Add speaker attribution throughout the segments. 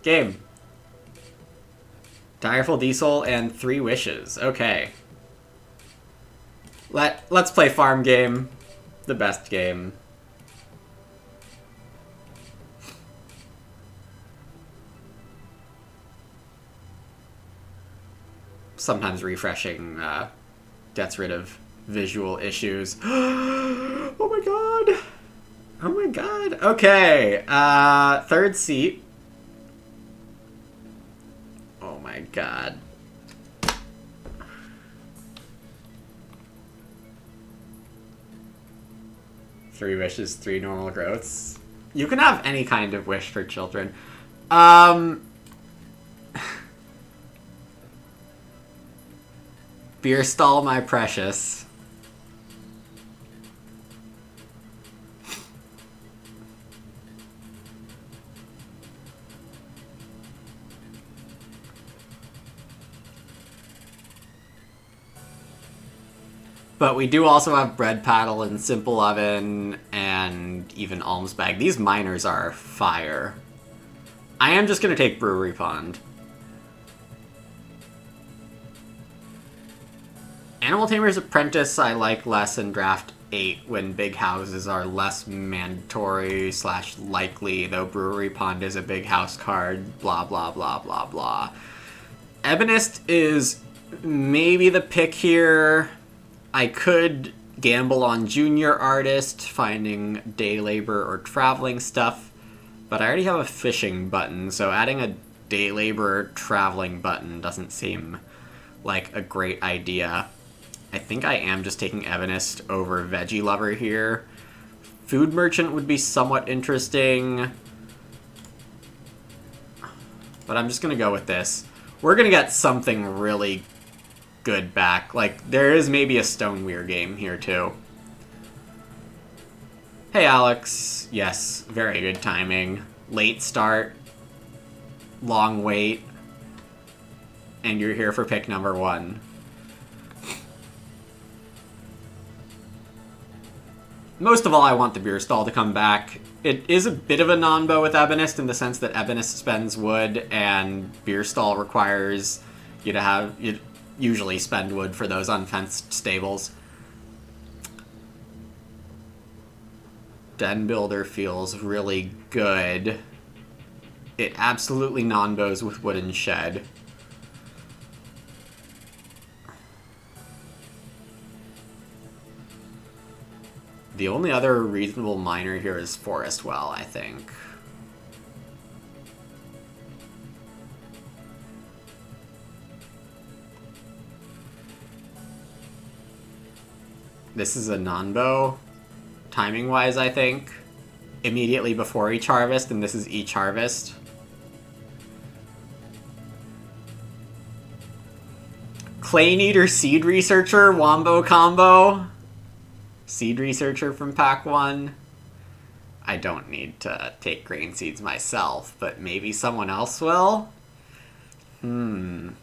Speaker 1: Game. Direful Diesel and 3 Wishes. Okay. Let's play farm game. The best game. Sometimes refreshing gets rid of visual issues. Oh my god! Oh my god. Okay. Third seat. Oh my god. Three wishes, 3 normal growths. You can have any kind of wish for children. Beer stall, my precious. But we do also have bread paddle and simple oven and even alms bag. These miners are fire. I am just gonna take brewery pond. Animal Tamer's Apprentice I like less in draft 8 when big houses are less mandatory / likely, though Brewery Pond is a big house card, blah blah blah blah blah. Ebonist is maybe the pick here. I could gamble on Junior Artist, finding day labor or traveling stuff, but I already have a fishing button, so adding a day labor or traveling button doesn't seem like a great idea. I think I am just taking Ebonist over Veggie Lover here. Food Merchant would be somewhat interesting, but I'm just going to go with this. We're going to get something really good back. Like, there is maybe a Stoneweir game here, too. Hey, Alex. Yes, very good timing. Late start. Long wait. And you're here for pick number 1. Most of all, I want the beer stall to come back. It is a bit of a non-bow with Ebonist in the sense that Ebonist spends wood and beer stall requires you to have... You usually spend wood for those unfenced stables. Den Builder feels really good. It absolutely non-bows with Wooden Shed. The only other reasonable miner here is Forest Well, I think. This is a non-bow, timing-wise, I think. Immediately before each harvest, and this is each harvest. Clay Eater Seed Researcher, Wombo combo. Seed Researcher from Pack 1. I don't need to take grain seeds myself, but maybe someone else will? I'm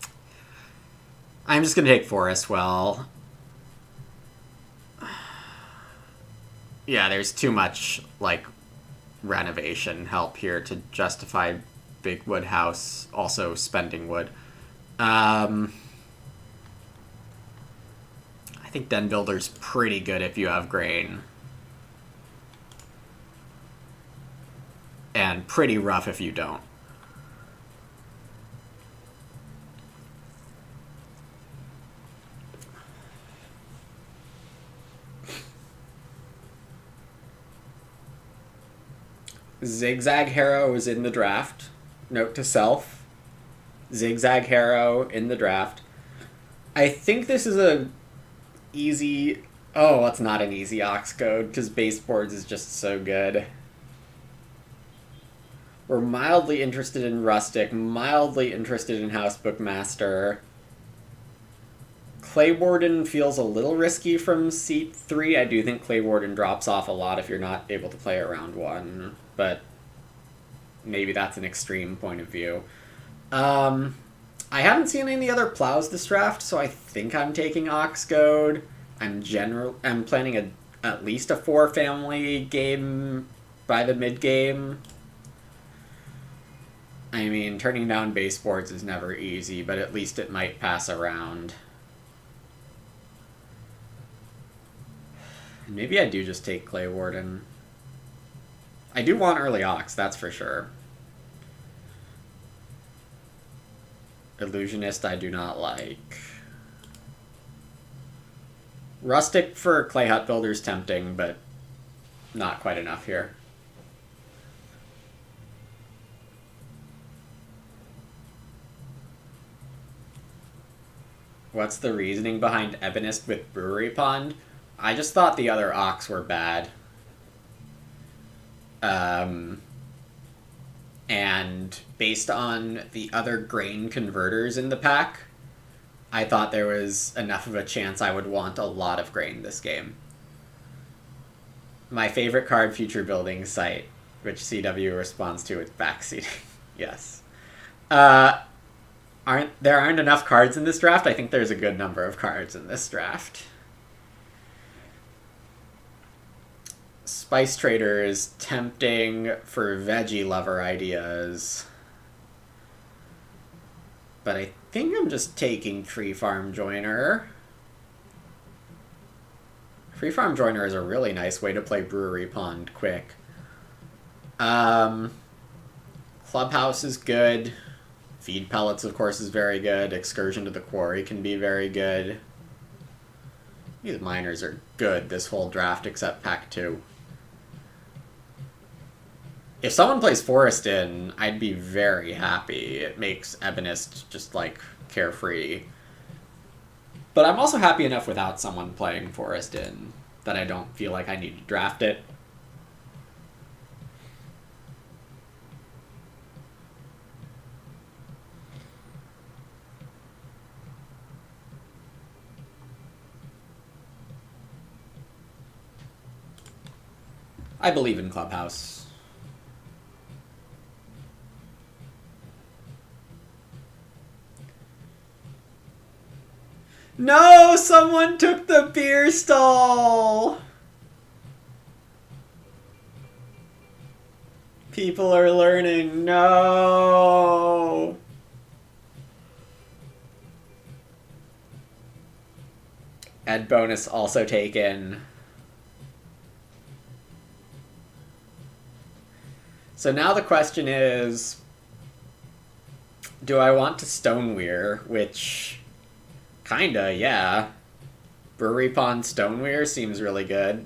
Speaker 1: just gonna take Forest Well. Yeah, there's too much, like, renovation help here to justify Big Wood House also spending wood. I think Den Builder's pretty good if you have grain. And pretty rough if you don't. Zigzag Harrow is in the draft. Note to self. Zigzag Harrow in the draft. I think this is a easy... Oh, it's not an easy Ox Code, because Baseboards is just so good. We're mildly interested in Rustic, mildly interested in House Bookmaster. Claywarden feels a little risky from seat 3. I do think Claywarden drops off a lot if you're not able to play it round 1, but maybe that's an extreme point of view. I haven't seen any other plows this draft, so I think I'm taking Ox Goad. I'm planning at least a 4-family game by the mid-game. I mean, turning down base boards is never easy, but at least it might pass around. Maybe I do just take Clay Warden. I do want early Ox, that's for sure. Illusionist I do not like. Rustic for Clay Hut Builder's tempting, but not quite enough here. What's the reasoning behind Ebonist with Brewery Pond? I just thought the other Ox were bad. And based on the other grain converters in the pack, I thought there was enough of a chance I would want a lot of grain this game. My favorite card, Future Building Site, which CW responds to with backseating. Yes. There aren't enough cards in this draft. I think there's a good number of cards in this draft. Spice Trader is tempting for veggie lover ideas. But I think I'm just taking Tree Farm Joiner. Tree Farm Joiner is a really nice way to play Brewery Pond quick. Clubhouse is good. Feed Pellets, of course, is very good. Excursion to the Quarry can be very good. These miners are good this whole draft except pack 2. If someone plays Forest Inn, I'd be very happy. It makes Ebonist just, like, carefree. But I'm also happy enough without someone playing Forest Inn that I don't feel like I need to draft it. I believe in Clubhouse. No! Someone took the beer stall! People are learning. No! Ed bonus also taken. So now the question is, do I want to Stoneweir, which... Kinda, yeah. Brewery Pond Stoneweir seems really good.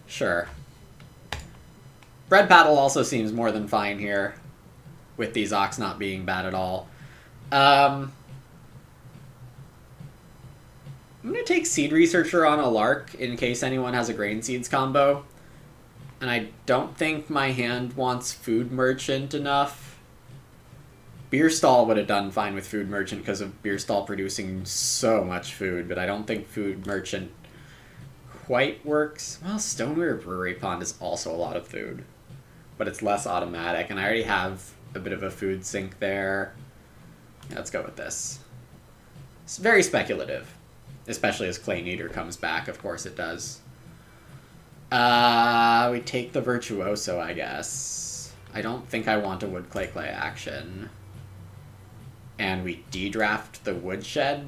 Speaker 1: Sure. Bread Paddle also seems more than fine here, with these Ox not being bad at all. I'm gonna take Seed Researcher on a Lark in case anyone has a Grain Seeds combo. And I don't think my hand wants Food Merchant enough. Beer Stall would have done fine with Food Merchant because of Beer Stall producing so much food, but I don't think Food Merchant quite works. Well, Stoneweir Brewery Pond is also a lot of food, but it's less automatic, and I already have a bit of a food sink there. Yeah, let's go with this. It's very speculative, especially as Clay Eater comes back. Of course it does. We take the Virtuoso, I guess. I don't think I want a Wood Clay action. And we de-draft the Woodshed.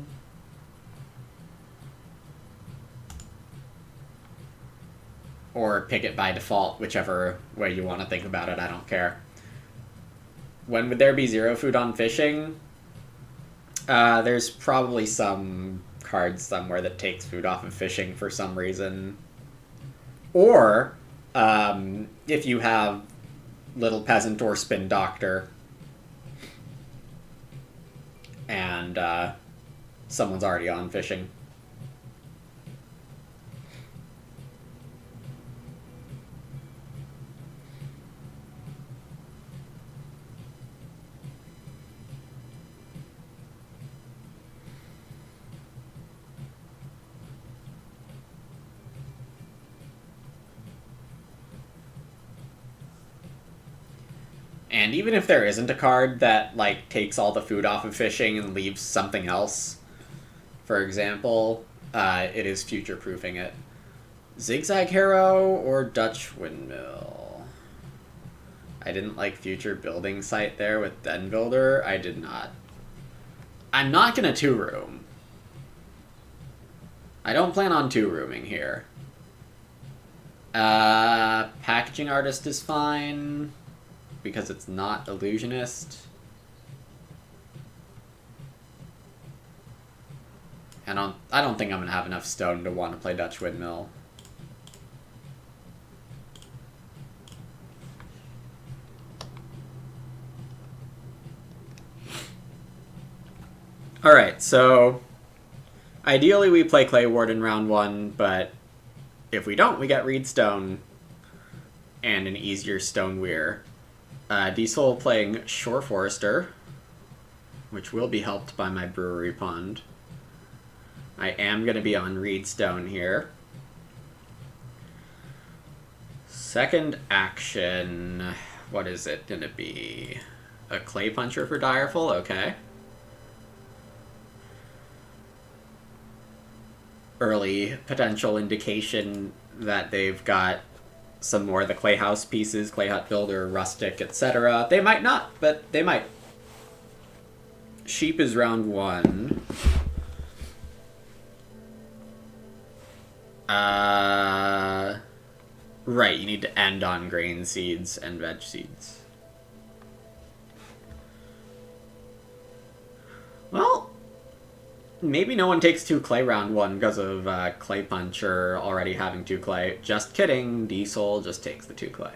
Speaker 1: Or pick it by default, whichever way you want to think about it, I don't care. When would there be 0 food on fishing? There's probably some card somewhere that takes food off of fishing for some reason. Or, if you have Little Peasant or Spin Doctor, and someone's already on fishing. And even if there isn't a card that, like, takes all the food off of fishing and leaves something else, for example, it is future-proofing it. Zigzag Harrow or Dutch Windmill? I didn't like future building site there with Den Builder. I did not. I'm not gonna 2-room. I don't plan on 2-rooming here. Packaging Artist is fine because it's not Illusionist. And I don't think I'm gonna have enough stone to want to play Dutch Windmill. Alright, so ideally we play Clay Warden round 1, but if we don't, we get Reedstone and an easier Stone Weir. Diesel playing Shore Forester, which will be helped by my Brewery Pond. I am going to be on Reedstone here. Second action, what is it going to be? A Clay Puncher for Direful? Okay. Early potential indication that they've got some more of the Clay House pieces, Clay Hut Builder, Rustic, etc. They might not, but they might. Sheep is round 1. Right, you need to end on grain seeds and veg seeds. Well, maybe no one takes 2 clay round 1 because of Clay Puncher already having 2 clay. Just kidding, Diesel just takes the 2 clay.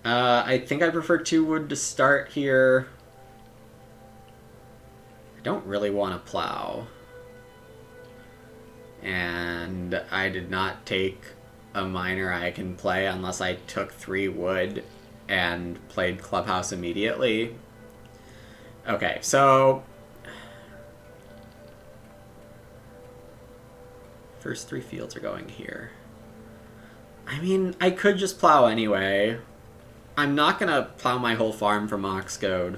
Speaker 1: I think I prefer 2 wood to start here. I don't really want to plow. And I did not take a miner I can play unless I took 3 wood and played Clubhouse immediately. Okay, so first 3 fields are going here. I mean, I could just plow anyway. I'm not gonna plow my whole farm for Mox Goad.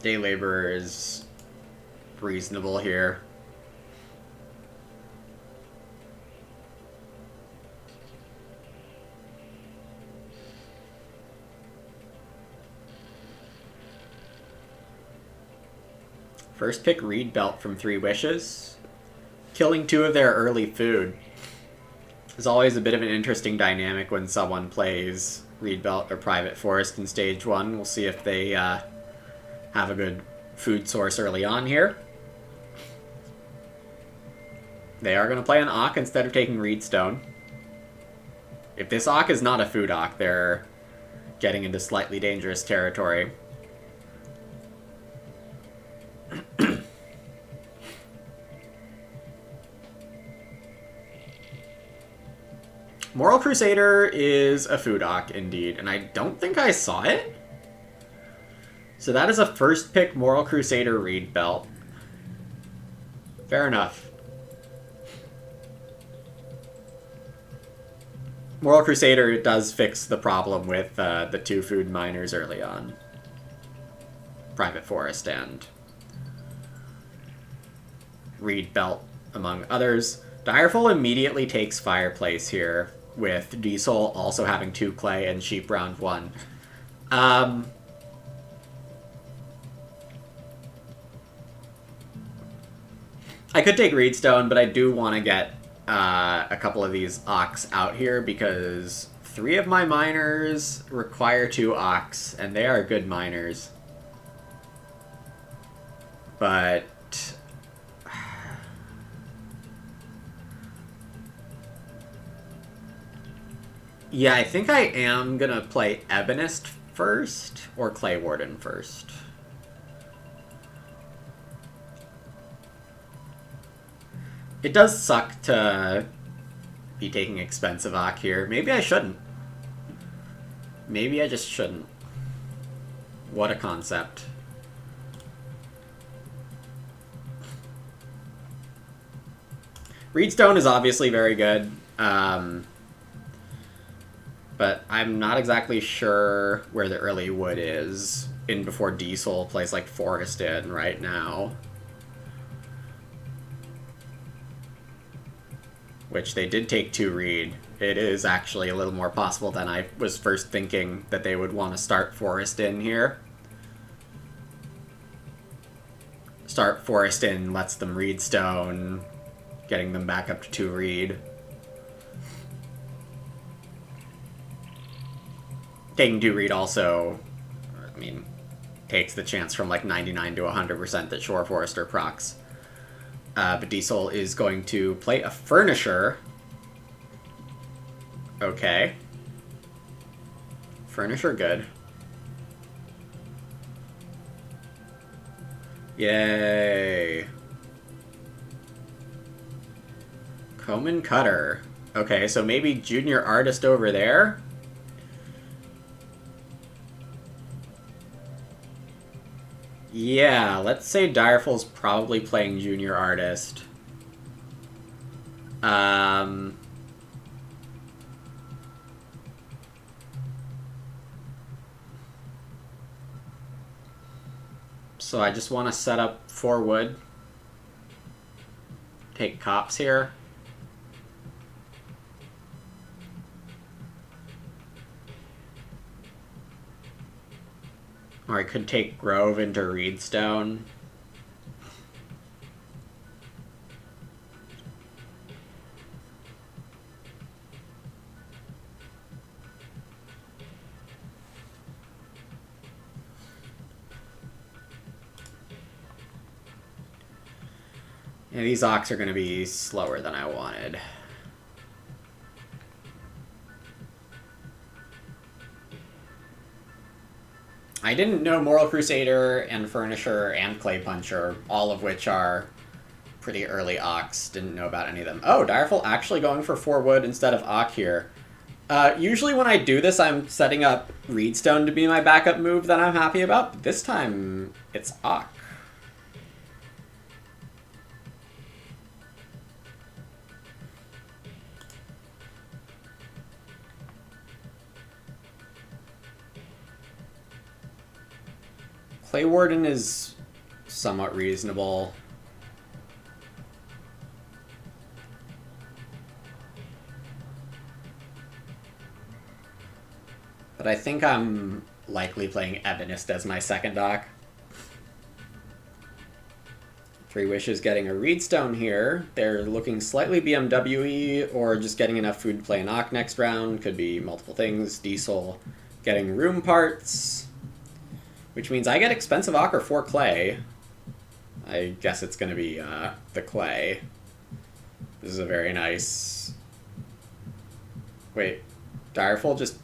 Speaker 1: Day Laborer is reasonable here. First pick Reed Belt from 3 Wishes. Killing 2 of their early food is always a bit of an interesting dynamic when someone plays Reed Belt or Private Forest in stage 1. We'll see if they have a good food source early on here. They are going to play an Ock instead of taking Reedstone. If this Ock is not a food Ock, they're getting into slightly dangerous territory. Moral Crusader is a food Ock indeed, and I don't think I saw it. So that is a first pick Moral Crusader Reed Belt. Fair enough. Moral Crusader does fix the problem with the 2 food miners early on. Private Forest and Reed Belt, among others. Direful immediately takes Fireplace here, with Diesel also having 2 clay and Sheep round 1. I could take Reedstone, but I do want to get a couple of these Ox out here because 3 of my miners require 2 Ox, and they are good miners. But yeah, I think I am gonna play Ebonist first or Clay Warden first. It does suck to be taking expensive Ock here. Maybe I shouldn't. Maybe I just shouldn't. What a concept. Reedstone is obviously very good, but I'm not exactly sure where the early wood is. in before Diesel plays like Forest in right now. Which they did take 2 read. It is actually a little more possible than I was first thinking that they would want to start Forest in here. Start Forest in lets them read Stone, getting them back up to 2 read. Taking 2 read also, I mean, takes the chance from like 99 to 100% that Shore Forester procs. But Diesel is going to play a Furnisher. Okay. Furnisher good. Yay. Coman Cutter. Okay, so maybe Junior Artist over there? Yeah, let's say Direful's probably playing Junior Artist. So I just want to set up 4 wood. Take Cops here. Or I could take Grove into Reedstone. Yeah, these Ox are going to be slower than I wanted. I didn't know Moral Crusader and Furnisher and Clay Puncher, all of which are pretty early Ox. Didn't know about any of them. Oh, Direful actually going for 4 wood instead of Ock here. Usually when I do this, I'm setting up Reedstone to be my backup move that I'm happy about, but this time it's Ock. Clay Warden is somewhat reasonable. But I think I'm likely playing Ebonist as my second dock. 3 Wishes getting a Reedstone here. They're looking slightly BMW-y or just getting enough food to play an Ock next round. Could be multiple things. Diesel getting room parts. Which means I get expensive Ock or 4 Clay. I guess it's going to be the Clay. This is a very nice... Wait, Direful just...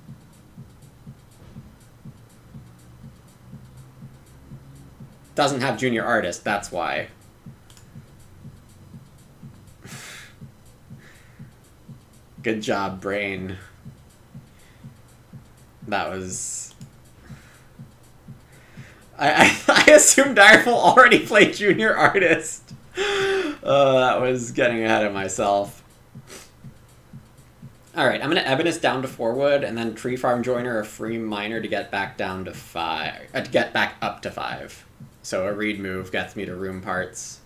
Speaker 1: doesn't have Junior Artist, that's why. Good job, Brain. That was... I assumed Direful already played Junior Artist. That was getting ahead of myself. Alright, I'm going to Ebonist down to 4 wood, and then Tree Farm Joiner a free miner to get back down to 5. To get back up to 5. So a read move gets me to room parts.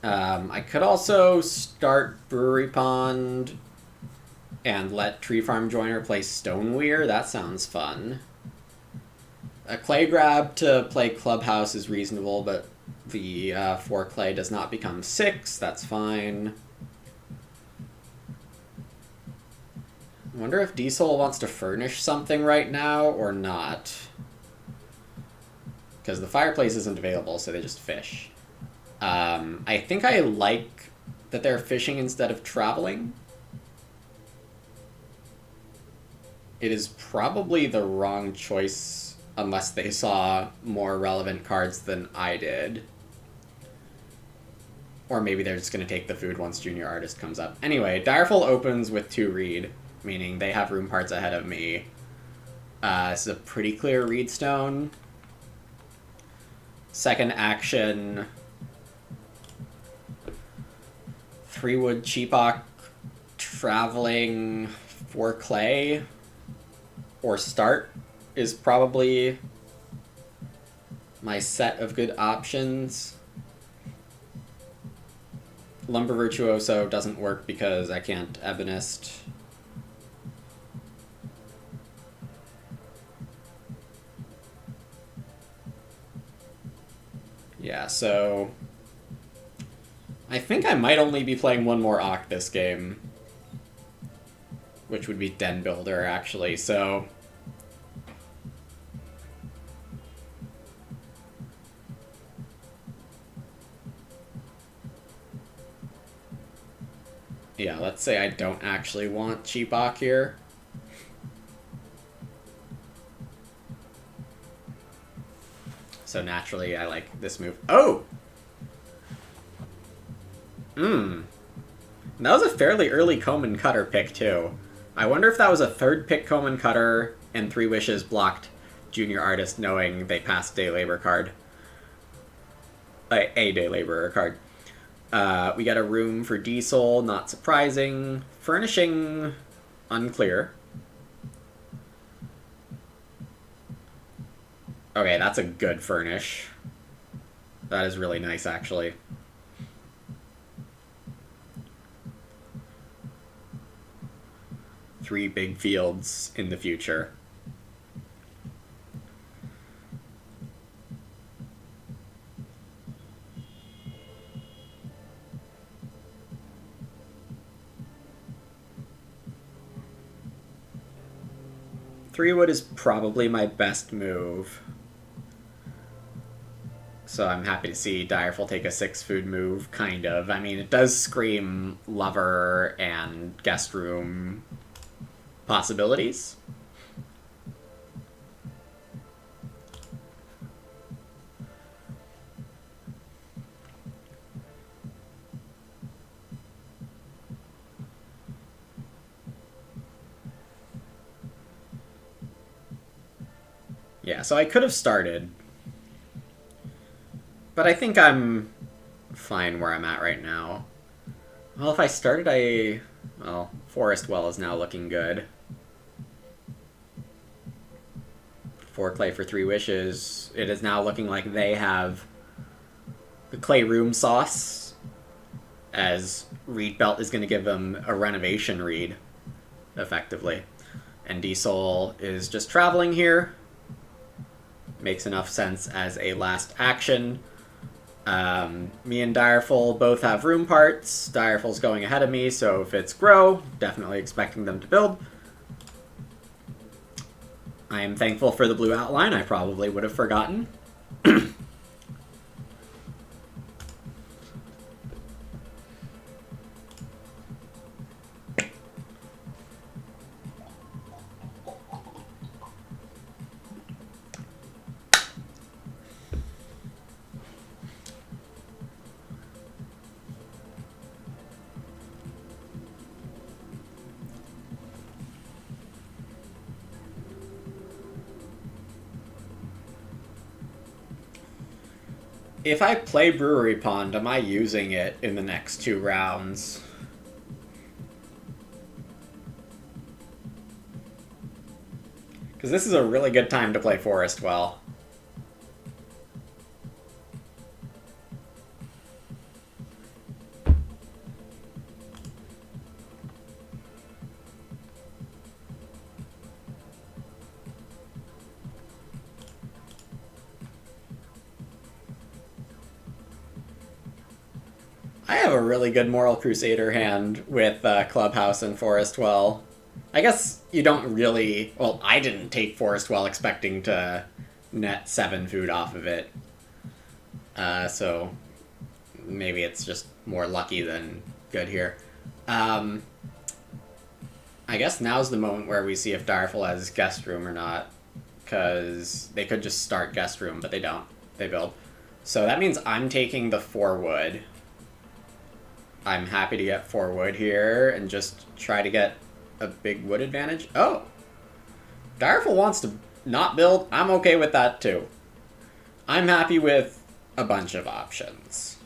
Speaker 1: I could also start Brewery Pond and let Tree Farm Joiner play Stoneweir. That sounds fun. A Clay Grab to play Clubhouse is reasonable, but the 4 Clay does not become 6. That's fine. I wonder if Diesel wants to furnish something right now or not. Because the fireplace isn't available, so they just fish. I think I like that they're fishing instead of traveling. It is probably the wrong choice unless they saw more relevant cards than I did. Or maybe they're just going to take the food once Junior Artist comes up. Anyway, Direful opens with 2 read, meaning they have room parts ahead of me. This is a pretty clear Reedstone. Second action, 3 wood Cheapock traveling 4 Clay, or start is probably my set of good options. Lumber Virtuoso doesn't work because I can't Ebonist. Yeah, so I think I might only be playing one more Oct this game, which would be Den Builder, actually, so... Yeah, let's say I don't actually want cheap Oct here. So naturally, I like this move. Oh! That was a fairly early Comb and Cutter pick, too. I wonder if that was a third pick Comb and Cutter and Three Wishes blocked Junior Artist knowing they passed Day Labor card. A Day Laborer card. We got a room for Diesel, not surprising. Furnishing, unclear. Okay, that's a good furnish. That is really nice, actually. Three big fields in the future. Three wood is probably my best move. So I'm happy to see Direful take a 6 food move, kind of. I mean, it does scream Lover and Guest Room possibilities. Yeah, so I could have started. But I think I'm fine where I'm at right now. Well, if I started, well, Forest Well is now looking good. 4 clay for 3 wishes. It is now looking like they have the clay room sauce, as Reed Belt is going to give them a renovation read, effectively. And Diesel is just traveling here. Makes enough sense as a last action. Me and Direful both have room parts. Direful's going ahead of me, so if it's grow, definitely expecting them to build. I am thankful for the blue outline. I probably would have forgotten. If I play Brewery Pond, am I using it in the next 2 rounds? Because this is a really good time to play Forest Well. I have a really good Moral Crusader hand with Clubhouse and Forest Well. I guess you don't really... Well, I didn't take Forest Well expecting to net 7 food off of it. So maybe it's just more lucky than good here. I guess now's the moment where we see if Direful has Guest Room or not. Because they could just start Guest Room, but they don't. They build. So that means I'm taking the 4 wood. I'm happy to get 4 wood here and just try to get a big wood advantage. Oh! Direful wants to not build. I'm okay with that too. I'm happy with a bunch of options.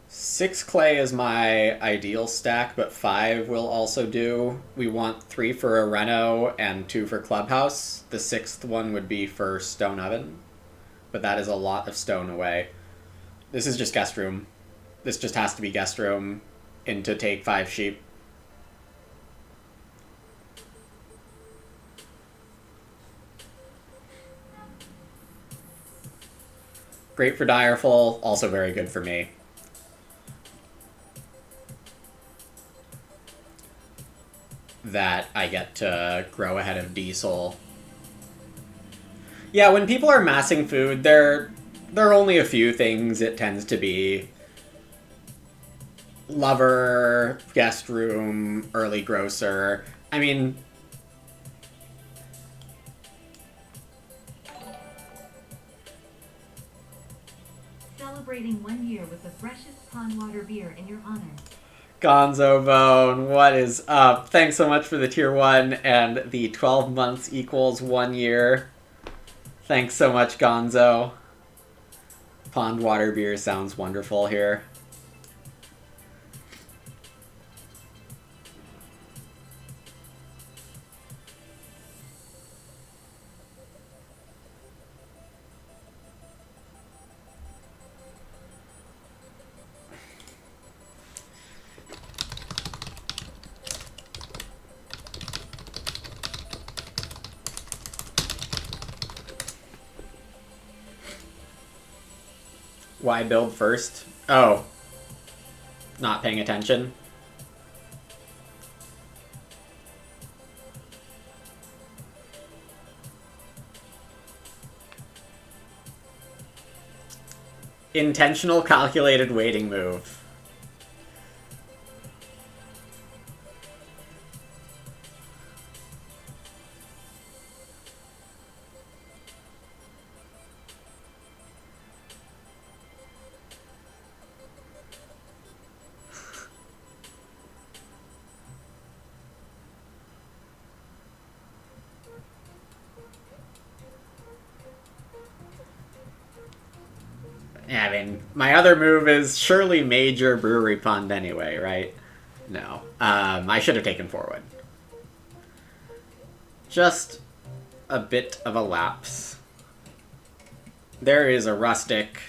Speaker 1: 6 clay is my ideal stack, but 5 will also do. We want 3 for a reno and 2 for clubhouse. The 6th one would be for stone oven, but that is a lot of stone away. This is just guest room. This just has to be guest room into take 5 sheep. Great for Direful, also very good for me. That I get to grow ahead of Diesel. Yeah, when people are massing food, there are only a few things it tends to be. Lover, guest room, early grocer. I mean,
Speaker 2: celebrating 1 year with the freshest pond water beer in your honor.
Speaker 1: Gonzo Bone, what is up? Thanks so much for the tier 1 and the 12 months equals 1 year. Thanks so much, Gonzo. Pond water beer sounds wonderful here. Why build first? Oh. Not paying attention. Intentional calculated waiting move. Yeah, I mean, my other move is surely major brewery pond anyway, right? No. I should have taken forward. Just a bit of a lapse. There is a rustic.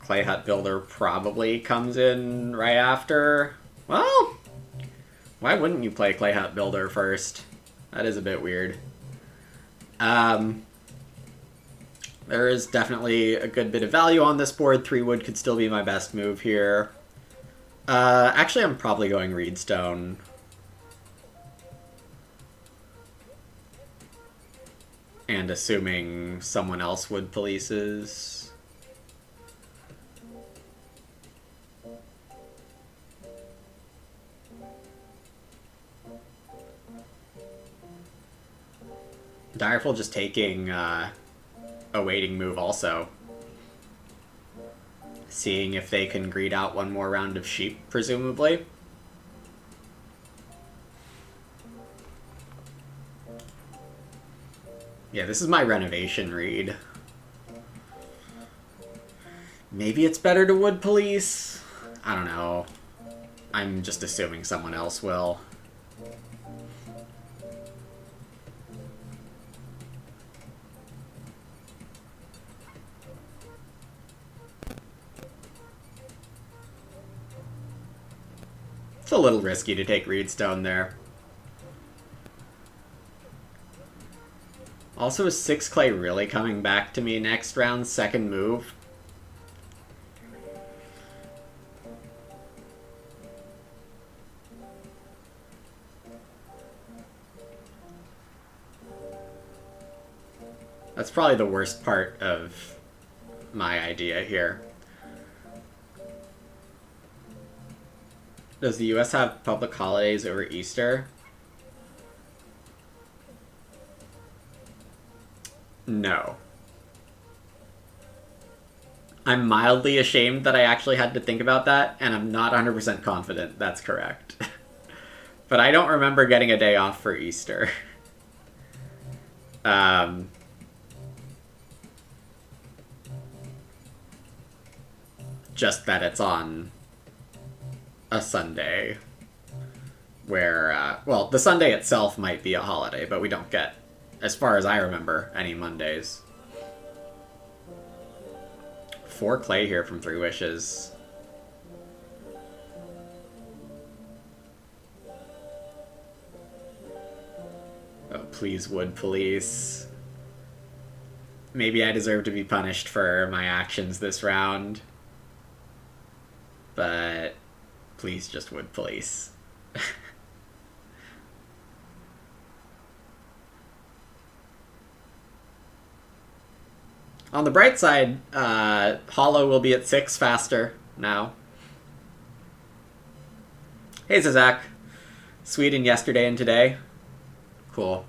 Speaker 1: Clay hut builder probably comes in right after. Well, why wouldn't you play clay hut builder first? That is a bit weird. There is definitely a good bit of value on this board. 3 wood could still be my best move here. Actually, I'm probably going Reedstone. And assuming someone else would polices. Direful just taking a waiting move also. Seeing if they can greed out one more round of sheep, presumably. Yeah, this is my renovation read. Maybe it's better to wood police? I don't know. I'm just assuming someone else will. It's a little risky to take Reedstone there. Also, is 6 clay really coming back to me next round? Second move? That's probably the worst part of my idea here. Does the US have public holidays over Easter? No. I'm mildly ashamed that I actually had to think about that, and I'm not 100% confident that's correct. But I don't remember getting a day off for Easter. Just that it's on a Sunday where, well, the Sunday itself might be a holiday, but we don't get, as far as I remember, any Mondays. 4 clay here from Three Wishes. Oh, please, Wood Police. Maybe I deserve to be punished for my actions this round. But please, just Wood Police. On the bright side, Hollow will be at 6 faster now. Hey, Zazak. Sweden yesterday and today. Cool.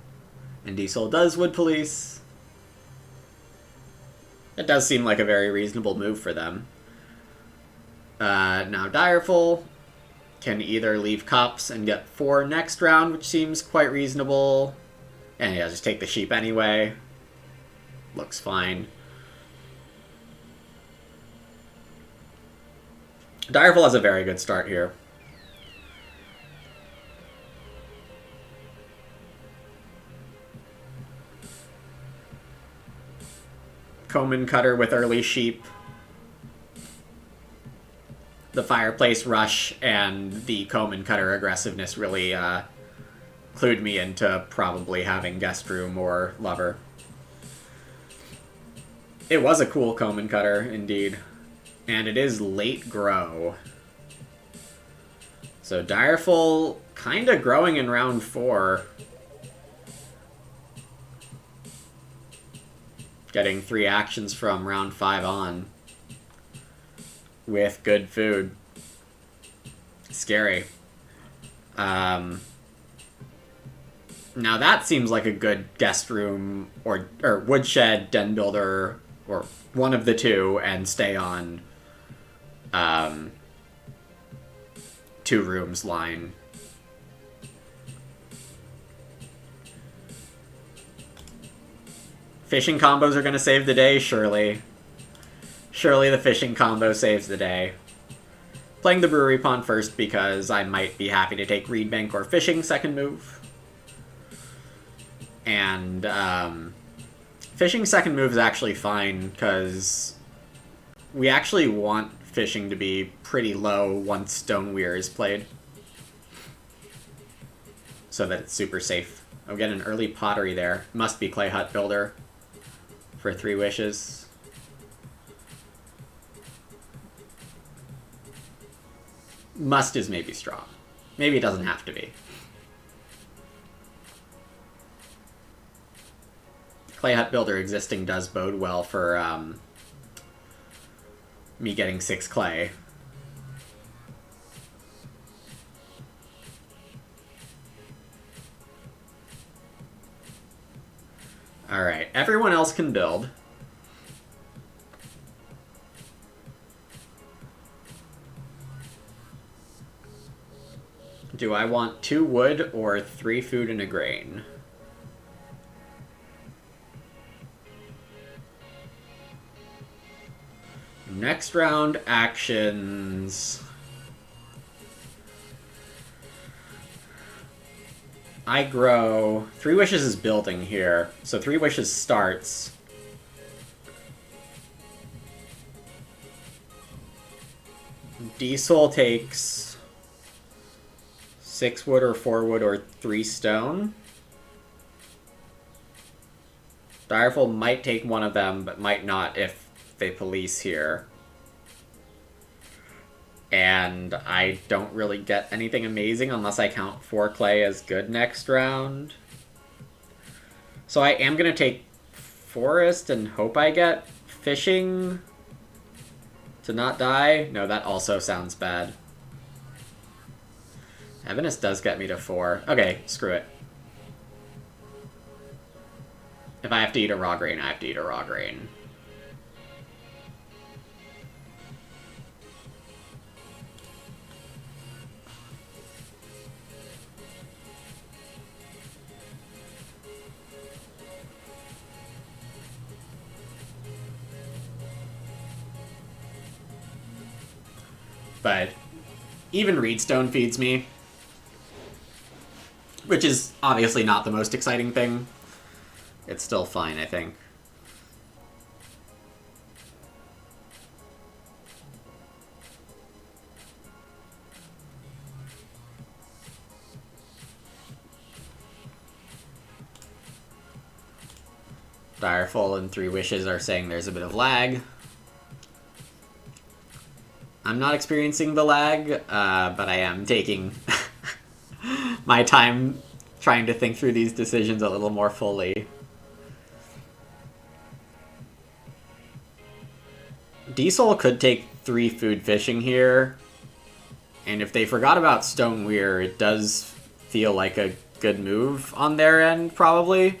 Speaker 1: And Diesel does Wood Police. It does seem like a very reasonable move for them. Now Direful can either leave Cops and get 4 next round, which seems quite reasonable. And yeah, just take the sheep anyway. Looks fine. Direful has a very good start here. Coman Cutter with early sheep. The Fireplace Rush and the Coman Cutter aggressiveness really clued me into probably having Guest Room or Lover. It was a cool Coman Cutter, indeed. And it is late grow. So Direful kind of growing in round 4. Getting 3 actions from round 5 on. With good food. Scary. Now that seems like a good Guest Room or Woodshed, Den Builder, or one of the two, and stay on 2 rooms line. Fishing combos are going to save the day, surely. Surely the fishing combo saves the day. Playing the Brewery Pawn first because I might be happy to take Reed Bank or Fishing second move. And Fishing second move is actually fine because we actually want Fishing to be pretty low once Stoneweir is played. So that it's super safe. I'll get an early Pottery there. Must be Clay Hut Builder for 3 wishes. Must is maybe strong. Maybe it doesn't have to be. Clay Hut Builder existing does bode well for me getting 6 clay. Alright, everyone else can build. Do I want 2 wood or 3 food and a grain? Next round actions. I grow. 3 wishes is building here, so 3 wishes starts. Diesel takes 6 wood or 4 wood or 3 stone. Direful might take one of them, but might not if they police here. And I don't really get anything amazing unless I count 4 clay as good next round. So I am going to take Forest and hope I get Fishing to not die. No, that also sounds bad. Evanus does get me to 4. Okay, screw it. If I have to eat a raw grain, I have to eat a raw grain. But Even Reedstone feeds me. Which is obviously not the most exciting thing. It's still fine, I think. Direful and Three Wishes are saying there's a bit of lag. I'm not experiencing the lag, but I am taking my time trying to think through these decisions a little more fully. Diesel could take 3 food fishing here, and if they forgot about Stoneweir, it does feel like a good move on their end, probably.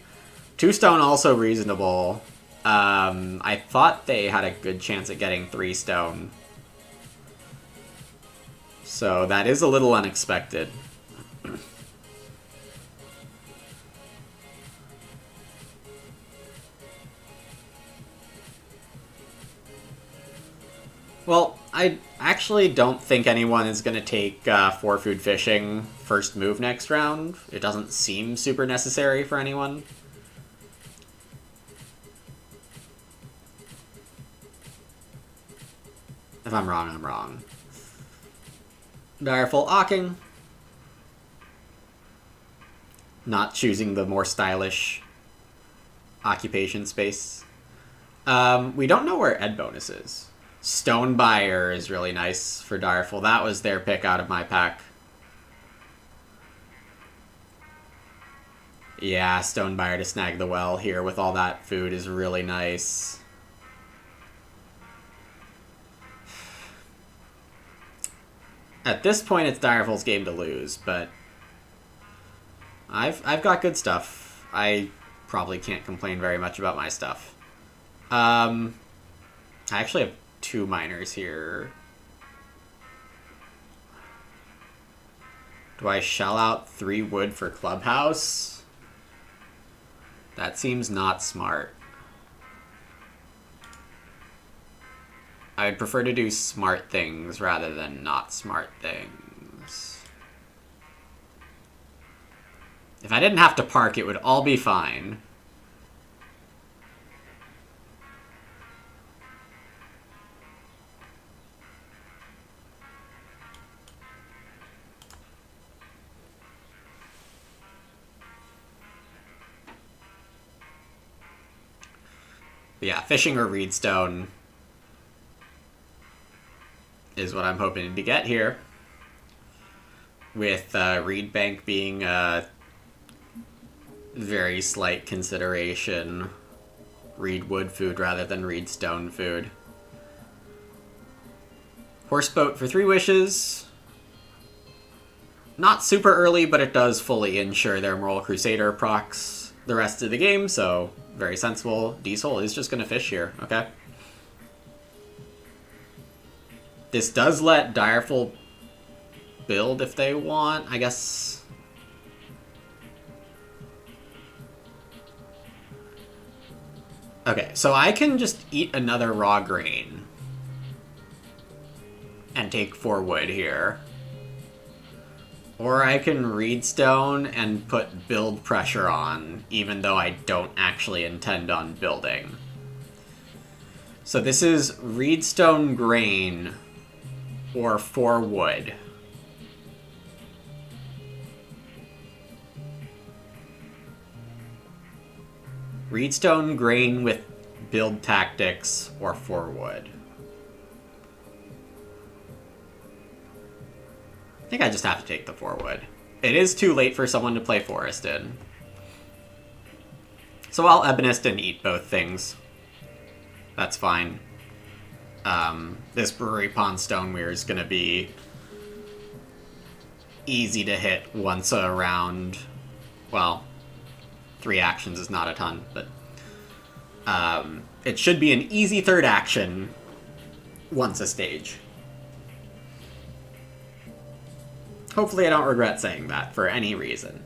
Speaker 1: 2 stone also reasonable. I thought they had a good chance at getting 3 stone. So that is a little unexpected. Well, I actually don't think anyone is going to take 4 food fishing first move next round. It doesn't seem super necessary for anyone. If I'm wrong, I'm wrong. Direful Ocking. Not choosing the more stylish occupation space. We don't know where Ed bonus is. Stonebuyer is really nice for Direful. That was their pick out of my pack. Yeah, Stonebuyer to snag the well here with all that food is really nice. At this point, it's Direful's game to lose, but I've got good stuff. I probably can't complain very much about my stuff. I actually have 2 miners here. Do I shell out 3 wood for Clubhouse? That seems not smart. I'd prefer to do smart things rather than not smart things. If I didn't have to park, it would all be fine. But yeah, fishing or Reedstone is what I'm hoping to get here. With Reed Bank being a very slight consideration. Reed wood food rather than Reed stone food. Horseboat for 3 wishes. Not super early, but it does fully ensure their Moral Crusader procs the rest of the game, so very sensible. Diesel is just going to fish here, okay? This does let Direful build if they want, I guess. Okay, so I can just eat another raw grain and take 4 wood here. Or I can Reedstone and put build pressure on, even though I don't actually intend on building. So this is Reedstone grain or 4 wood. Reedstone grain with build tactics or 4 wood. I think I just have to take the 4 wood. It is too late for someone to play Forested. So I'll Ebonist and eat both things. That's fine. This Brewery Pond Stoneweir is going to be easy to hit once a round. Well, 3 actions is not a ton, but it should be an easy 3rd action once a stage. Hopefully I don't regret saying that for any reason.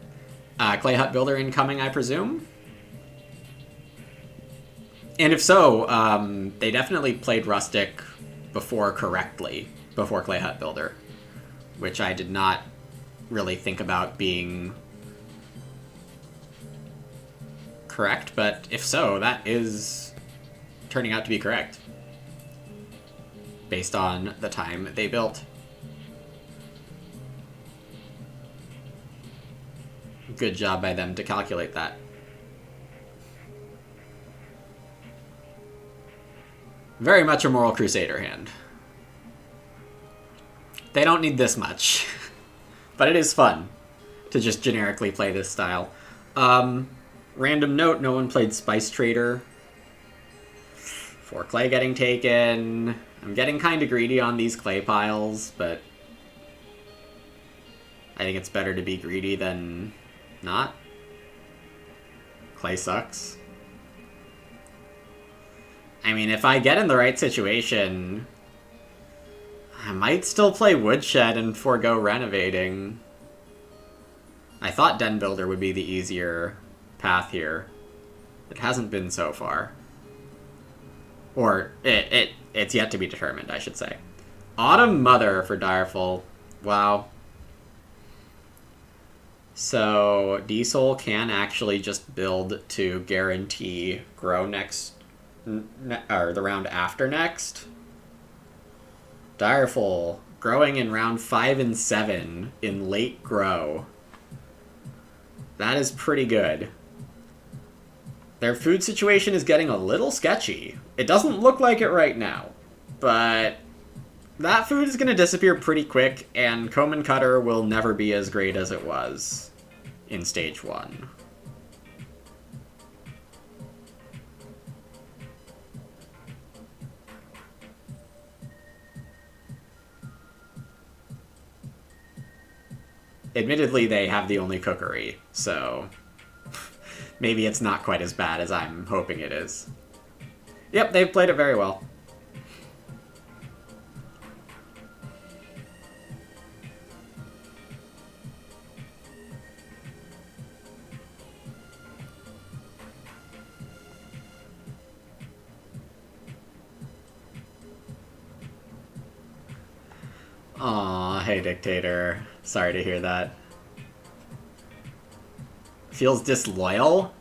Speaker 1: Clay Hut Builder incoming, I presume? And if so, they definitely played Rustic before correctly, before Clay Hut Builder. which I did not really think about being correct, but if so, that is turning out to be correct based on the time they built. Good job by them to calculate that. Very much a Moral Crusader hand. They don't need this much, but it is fun to just generically play this style. Random note, no one played Spice Trader. 4 clay getting taken. I'm getting kind of greedy on these clay piles, but I think it's better to be greedy than not. Clay sucks. I mean, if I get in the right situation, I might still play Woodshed and forego renovating. I thought Den Builder would be the easier path here. It hasn't been so far. Or, it's yet to be determined, I should say. Autumn Mother for Direful. Wow. So, Diesel can actually just build to guarantee grow next, or the round after next. Direful, growing in round 5 and 7 in late grow. That is pretty good. Their food situation is getting a little sketchy. It doesn't look like it right now, but that food is going to disappear pretty quick, and Comb and Cutter will never be as great as it was in Stage 1. Admittedly, they have the only cookery, so maybe it's not quite as bad as I'm hoping it is. Yep, they've played it very well. Aw, hey Dictator. Sorry to hear that. Feels disloyal?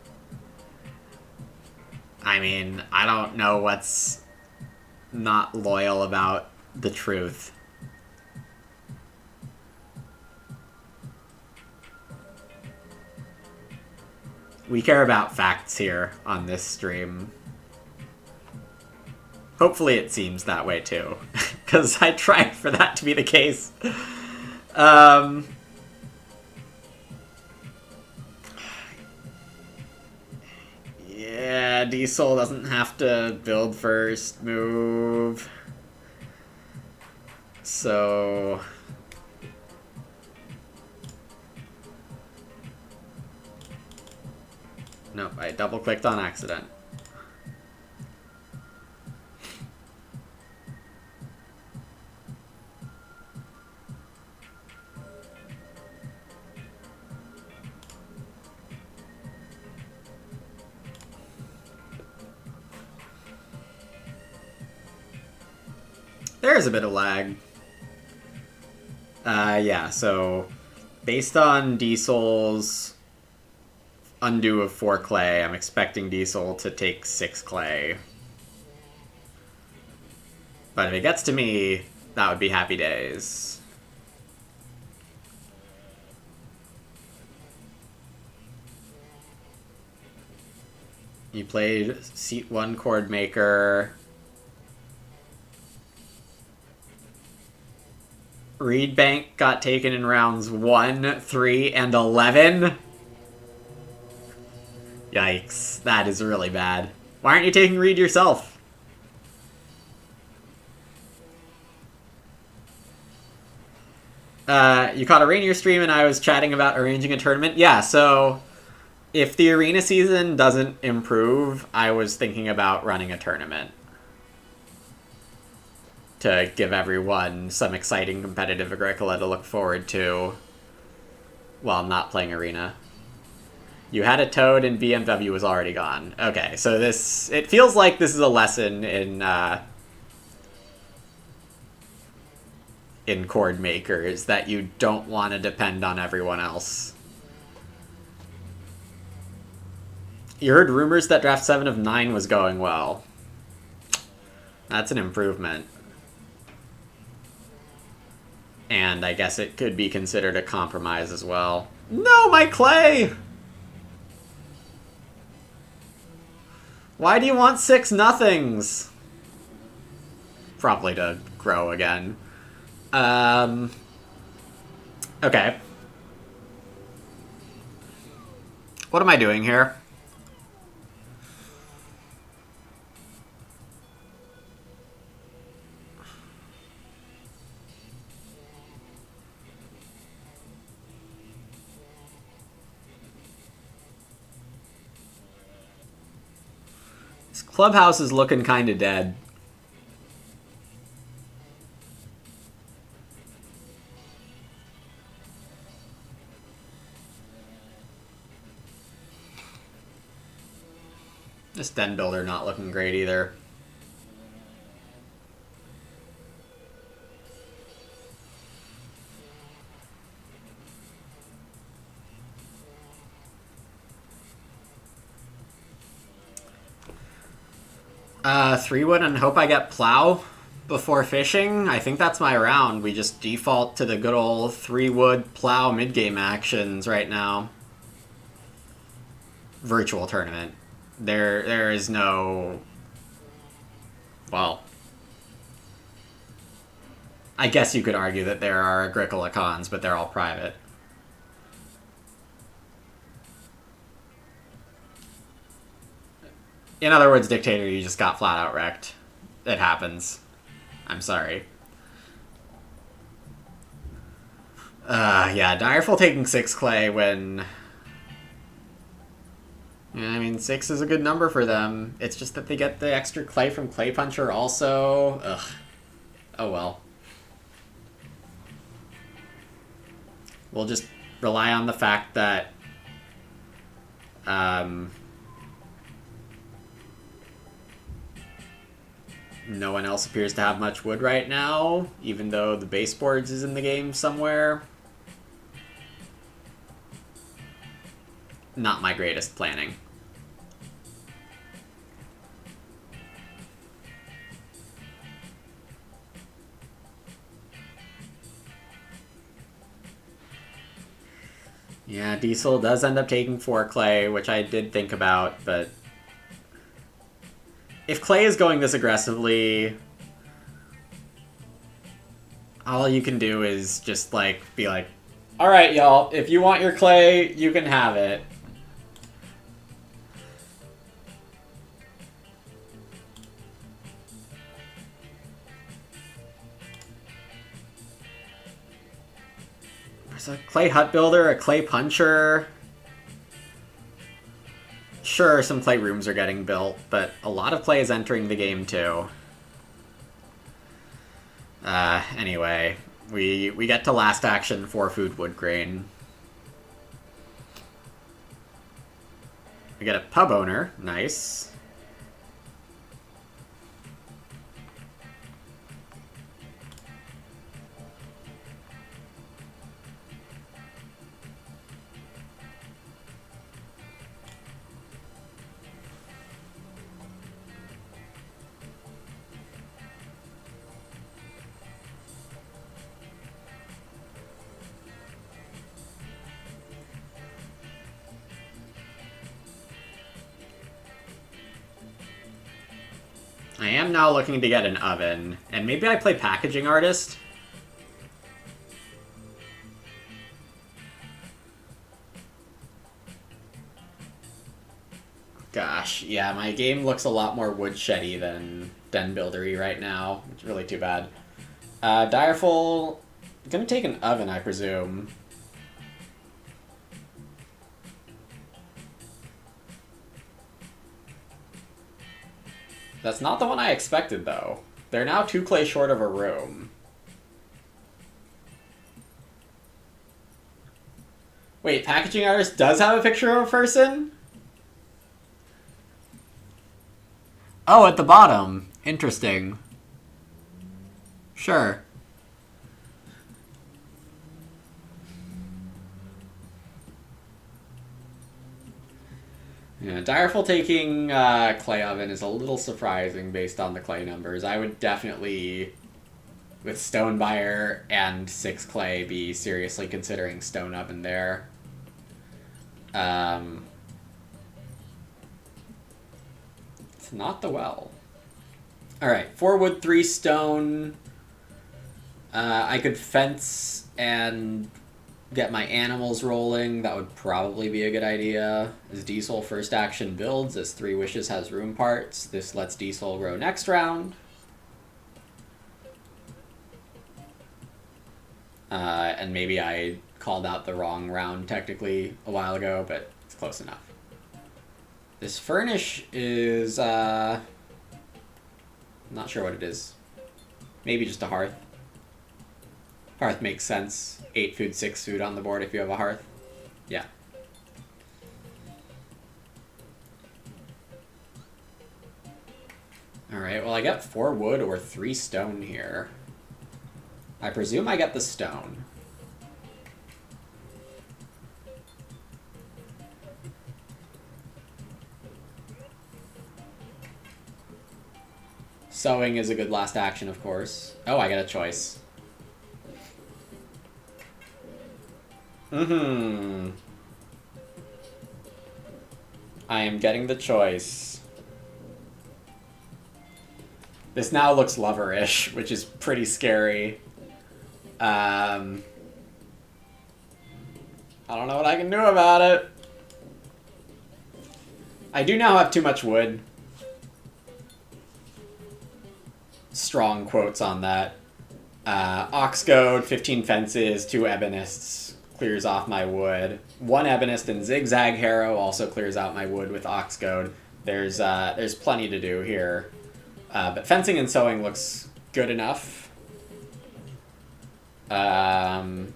Speaker 1: I mean, I don't know what's not loyal about the truth. We care about facts here on this stream. Hopefully it seems that way too, because I tried for that to be the case. Yeah, Diesel doesn't have to build first move. So nope, I double-clicked on accident. There is a bit of lag. Yeah, so based on Diesel's undo of 4 clay, I'm expecting Diesel to take 6 clay. But if it gets to me, that would be happy days. You played Seat 1 Chord Maker. Reed Bank got taken in rounds 1, 3, and 11. Yikes, that is really bad. Why aren't you taking Reed yourself? You caught a Rainier stream and I was chatting about arranging a tournament. Yeah, so if the arena season doesn't improve, I was thinking about running a tournament to give everyone some exciting competitive Agricola to look forward to while not playing arena. You had a Toad and BMW was already gone. Okay, so it feels like this is a lesson in in Chord Maker, is that you don't want to depend on everyone else. You heard rumors that draft 7 of 9 was going well. That's an improvement. And I guess it could be considered a compromise as well. No, my clay! Why do you want 6 nothings? Probably to grow again. Okay. What am I doing here? This clubhouse is looking kind of dead. This den builder not looking great either. Three wood and hope I get plow before fishing. I think that's my round. We just default to the good old 3 wood plow mid-game actions right now. Virtual tournament. There is no... Well... I guess you could argue that there are Agricola cons, but they're all private. In other words, Dictator, you just got flat out wrecked. It happens. I'm sorry. Yeah, Direful taking 6 clay when... Yeah, I mean, 6 is a good number for them. It's just that they get the extra clay from Clay Puncher also. Ugh. Oh well. We'll just rely on the fact that... no one else appears to have much wood right now, even though the baseboards is in the game somewhere. Not my greatest planning. Yeah, Diesel does end up taking 4 clay, which I did think about, but... If clay is going this aggressively, all you can do is just, like, be like, alright, y'all, if you want your clay, you can have it. There's a clay hut builder, a clay puncher. Sure, some clay rooms are getting built, but a lot of clay is entering the game too. Anyway, we get to last action for food wood grain. We get a pub owner, nice. I am now looking to get an oven, and maybe I play Packaging Artist. Gosh, yeah, my game looks a lot more woodsheddy than Den Buildery right now. It's really too bad. Direful, gonna take an oven, I presume. That's not the one I expected, though. They're now 2 clay short of a room. Wait, Packaging Artist does have a picture of a person? Oh, at the bottom. Interesting. Sure. Yeah, Direful taking Clay Oven is a little surprising based on the clay numbers. I would definitely, with Stonebuyer and 6 clay, be seriously considering Stone Oven there. It's not the well. Alright, 4 wood, 3 stone. I could fence and get my animals rolling. That would probably be a good idea. As Diesel first action builds, as 3 wishes has room parts. This lets Diesel grow next round. And maybe I called out the wrong round technically a while ago, but it's close enough. This furnish is, not sure what it is. Maybe just a hearth. Hearth makes sense. 8 food, 6 food on the board if you have a hearth. Yeah. Alright, well I get 4 wood or 3 stone here. I presume I get the stone. Sewing is a good last action, of course. Oh, I get a choice. I am getting the choice. This now looks lover-ish, which is pretty scary. I don't know what I can do about it. I do now have too much wood. Strong quotes on that. Ox Goad, 15 fences, 2 ebonists. Clears off my wood. 1 ebonist and Zigzag Harrow also clears out my wood with Ox Goad. There's plenty to do here. But fencing and sewing looks good enough. Well,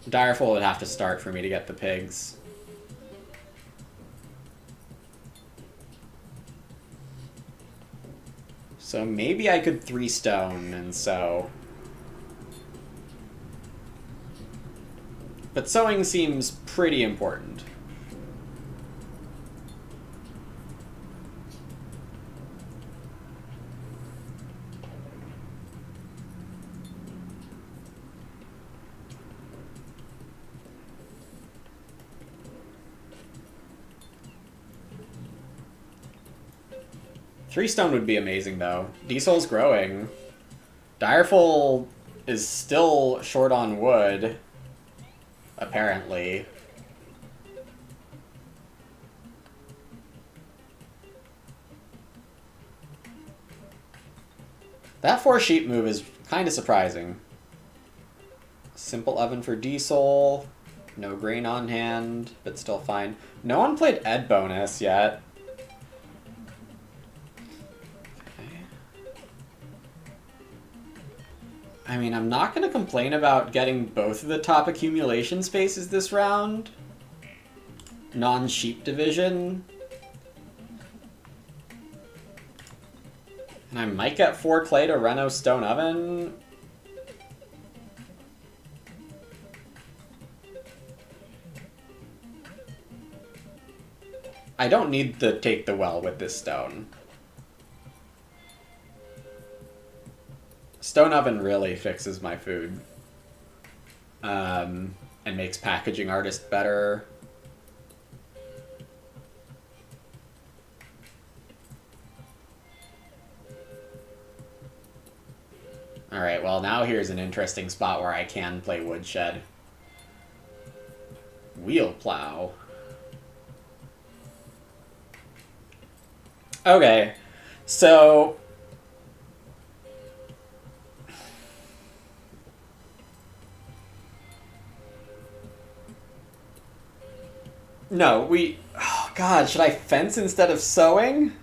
Speaker 1: Direful would have to start for me to get the pigs. So maybe I could 3 stone and sew. But sewing seems pretty important. Three stone would be amazing, though. Diesel's growing. Direful is still short on wood, apparently. That 4 sheep move is kind of surprising. Simple oven for Diesel. No grain on hand, but still fine. No one played Ed bonus yet. I mean, I'm not going to complain about getting both of the top accumulation spaces this round. Non-sheep division. And I might get 4 clay to Reno Stone Oven. I don't need to take the well with this stone. Stone Oven really fixes my food. And makes Packaging Artist better. Alright, well now here's an interesting spot where I can play Woodshed. Wheel Plow. Okay, so... No, we... Oh, God, should I fence instead of sewing?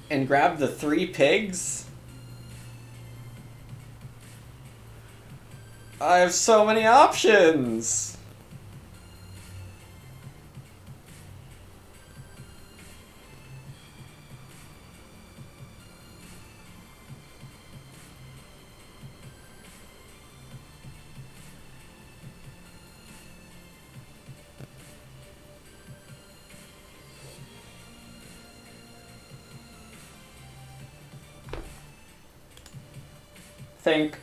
Speaker 1: And grab the 3 pigs? I have so many options! think.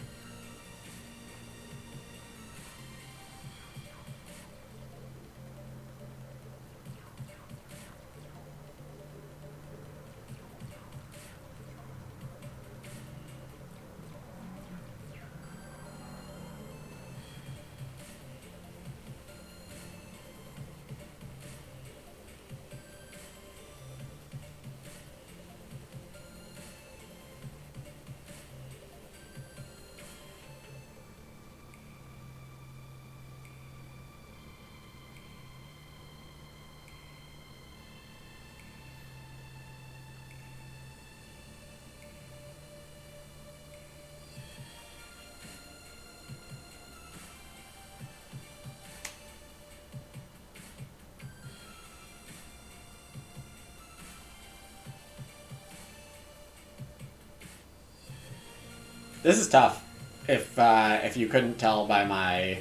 Speaker 1: This is tough. If you couldn't tell by my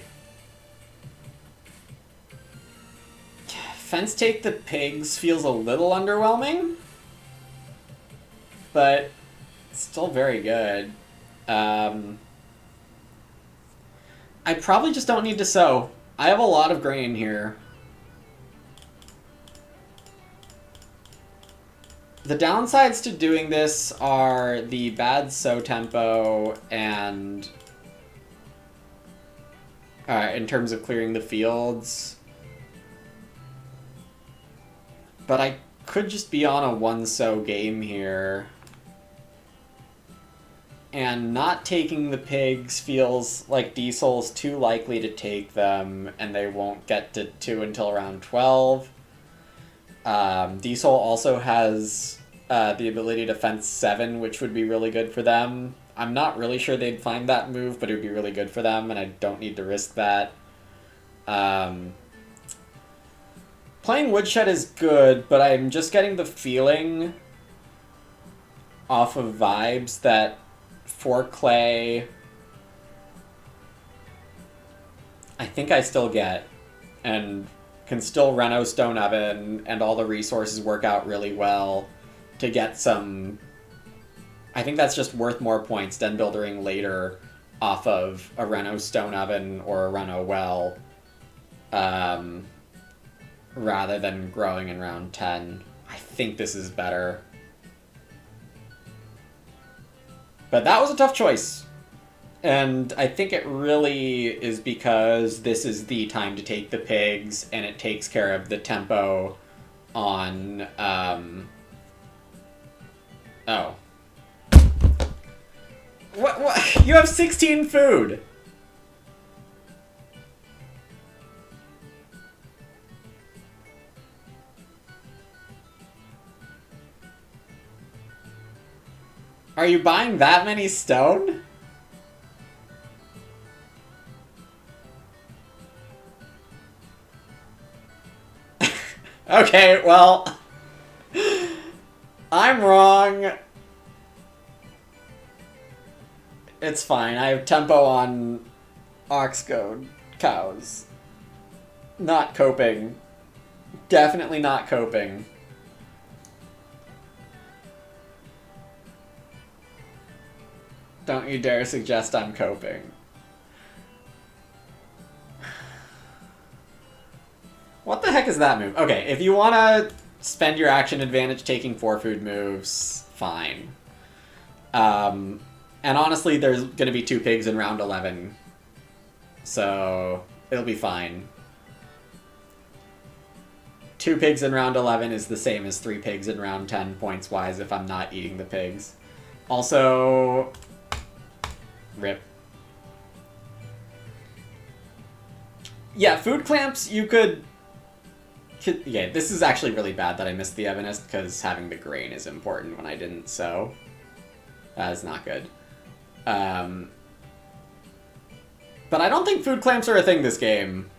Speaker 1: Fence Take the Pigs feels a little underwhelming, but still very good. I probably just don't need to sow. I have a lot of grain here. The downsides to doing this are the bad sow tempo and in terms of clearing the fields. But I could just be on a one sow game here. And not taking the pigs feels like Diesel's too likely to take them, and they won't get to 2 until around 12. Diesel also has the ability to fence 7, which would be really good for them. I'm not really sure they'd find that move, but it would be really good for them, and I don't need to risk that. Playing Woodshed is good, but I'm just getting the feeling off of vibes that for clay, I think I still get, and can still reno Stone Oven, and all the resources work out really well to get some. I think that's just worth more points than building later off of a reno Stone Oven or a reno well, rather than growing in round 10. I think this is better. But that was a tough choice. And I think it really is because this is the time to take the pigs, and it takes care of the tempo on... Oh. What? You have 16 food! Are you buying that many stone? Okay, well... I'm wrong. It's fine. I have tempo on Oxgoad cows. Not coping. Definitely not coping. Don't you dare suggest I'm coping. What the heck is that move? Okay, if you want to spend your action advantage taking 4 food moves, fine. And honestly, there's going to be 2 pigs in round 11. So, it'll be fine. 2 pigs in round 11 is the same as 3 pigs in round 10 points-wise if I'm not eating the pigs. Also... Rip. Yeah, food clamps, you could... Yeah, this is actually really bad that I missed the Evanist, because having the grain is important when I didn't sow. That is not good. But I don't think food clamps are a thing this game.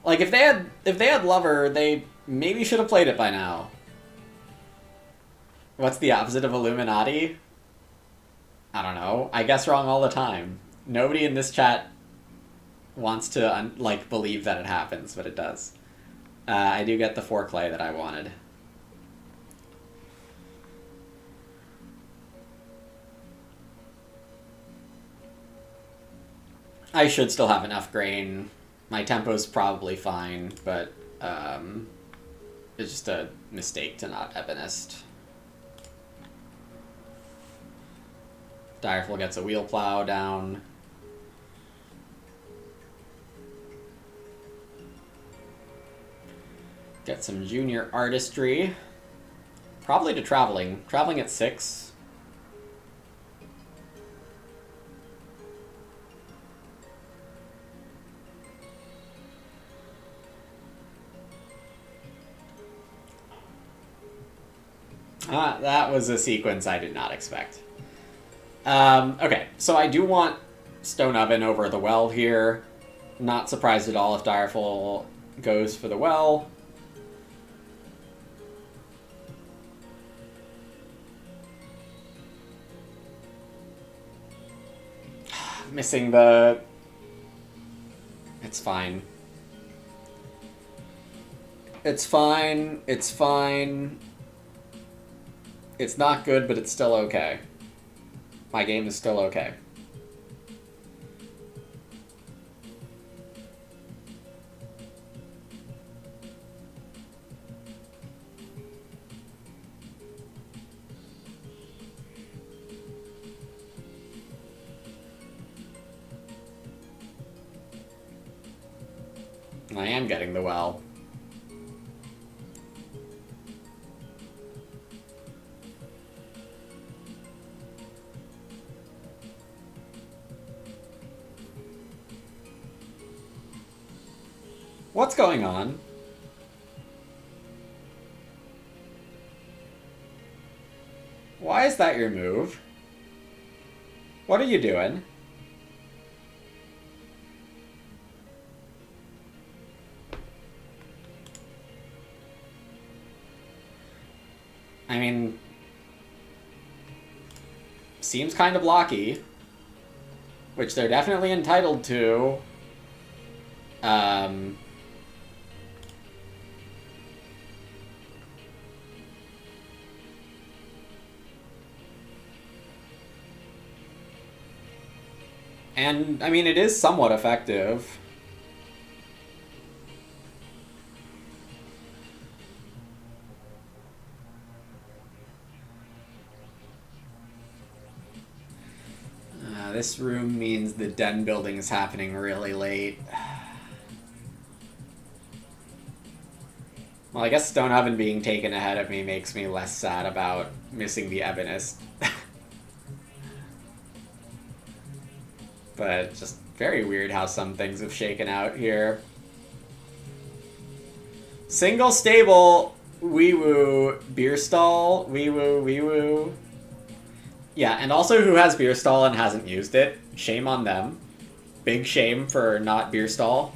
Speaker 1: Like, if they had Lover, they maybe should have played it by now. What's the opposite of Illuminati? I don't know. I guess wrong all the time. Nobody in this chat wants to, believe that it happens, but it does. I do get the 4 clay that I wanted. I should still have enough grain. My tempo's probably fine, but it's just a mistake to not Ebonist. Direful gets a wheel plow down. Get some junior artistry. Probably to traveling. Traveling at 6. That was a sequence I did not expect. Okay, so I do want Stone Oven over the well here. Not surprised at all if Direful goes for the well. Missing the... It's fine. It's fine. It's fine. It's not good, but it's still okay. My game is still okay. I am getting the well. What's going on? Why is that your move? What are you doing? I mean, seems kind of blocky, which they're definitely entitled to. And, I mean, it is somewhat effective. This room means the den building is happening really late. Well, I guess Stone Oven being taken ahead of me makes me less sad about missing the Ebonist. But just very weird how some things have shaken out here. Single stable, wee woo, beer stall, wee woo, wee woo. Yeah, and also who has beer stall and hasn't used it. Shame on them. Big shame for not beer stall.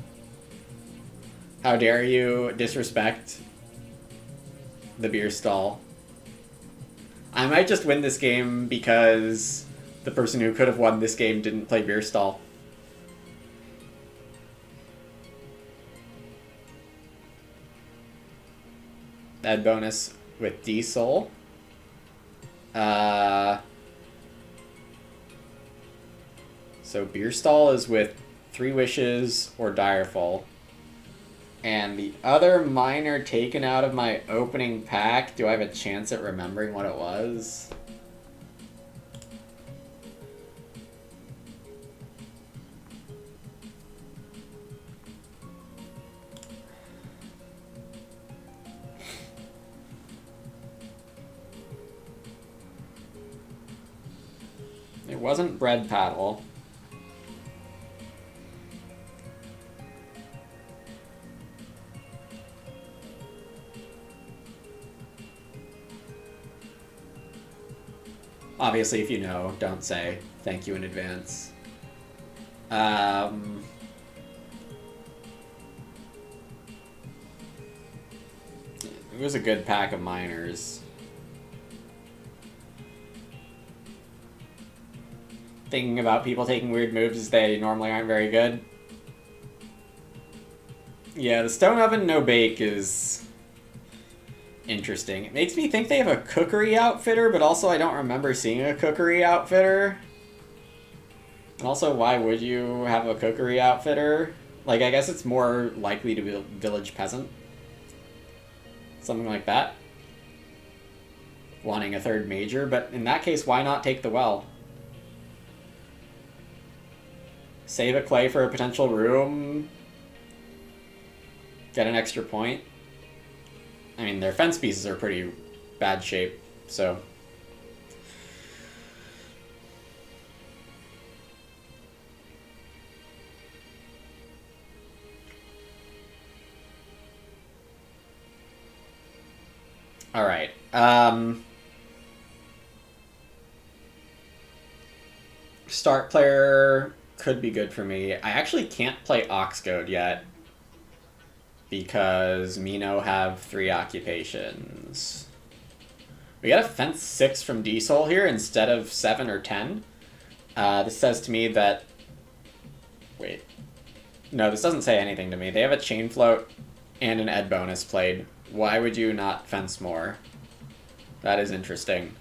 Speaker 1: How dare you disrespect the beer stall. I might just win this game because the person who could have won this game didn't play beer stall. Add bonus with Diesel. So beer stall is with 3 Wishes or Direful. And the other miner taken out of my opening pack, do I have a chance at remembering what it was? It wasn't Bread Paddle. Obviously, if you know, don't say thank you in advance. It was a good pack of miners. Thinking about people taking weird moves as they normally aren't very good. Yeah, the Stone Oven no bake is interesting. It makes me think they have a cookery outfitter, but also I don't remember seeing a cookery outfitter. And also, why would you have a Kokiri outfitter? Like, I guess it's more likely to be a village peasant. Something like that. Wanting a third major, but in that case, why not take the well? Save a clay for a potential room. Get an extra point. I mean, their fence pieces are pretty bad shape, so... Alright, start player could be good for me. I actually can't play Oxgoad yet because Mino have 3 occupations. We got a fence 6 from Diesel here instead of 7 or 10. This says to me that... Wait. No, this doesn't say anything to me. They have a chain float and an ed bonus played. Why would you not fence more? That is interesting.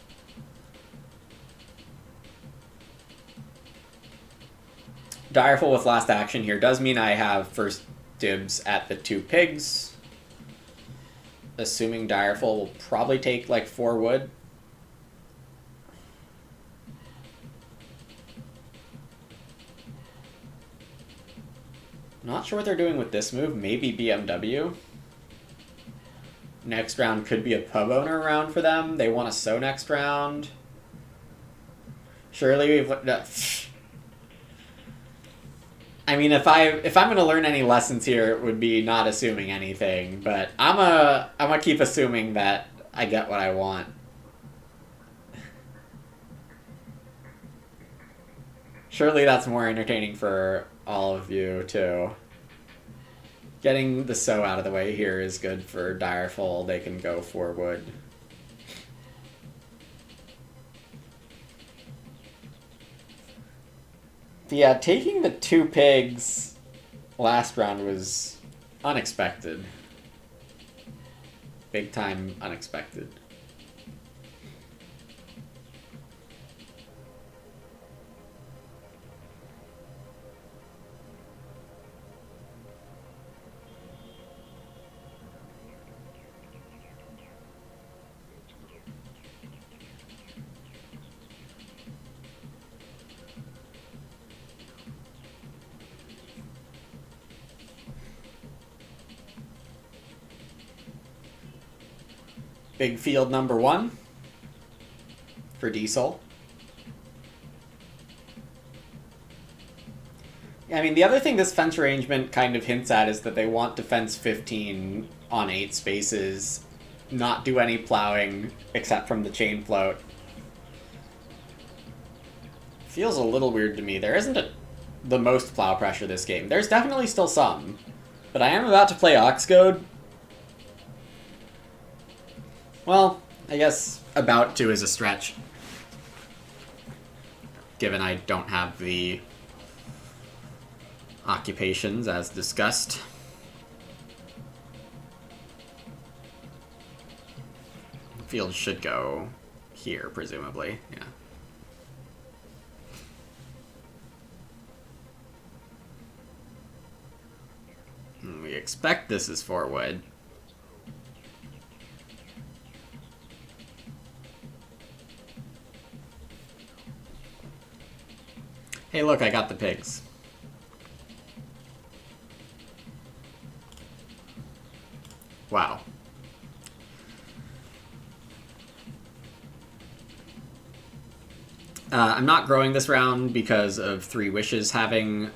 Speaker 1: Direful with last action here does mean I have first dibs at the 2 pigs. Assuming Direful will probably take like 4 wood. Not sure what they're doing with this move. Maybe BMW. Next round could be a pub owner round for them. They want to sow next round. Surely we've... I mean, if I'm gonna learn any lessons here, it would be not assuming anything. But I'm gonna keep assuming that I get what I want. Surely that's more entertaining for all of you too. Getting the sow out of the way here is good for Direful. They can go for wood. Yeah, taking the 2 pigs last round was unexpected. Big time unexpected. Big field number 1 for Diesel. I mean, the other thing this fence arrangement kind of hints at is that they want to fence 15 on 8 spaces, not do any plowing except from the chain float. Feels a little weird to me. There isn't the most plow pressure this game. There's definitely still some, but I am about to play Oxgoad. Well, I guess about to is a stretch, given I don't have the occupations as discussed. Field should go here, presumably, yeah. And we expect this is 4 wood. Hey, look, I got the pigs. Wow. I'm not growing this round because of 3 wishes having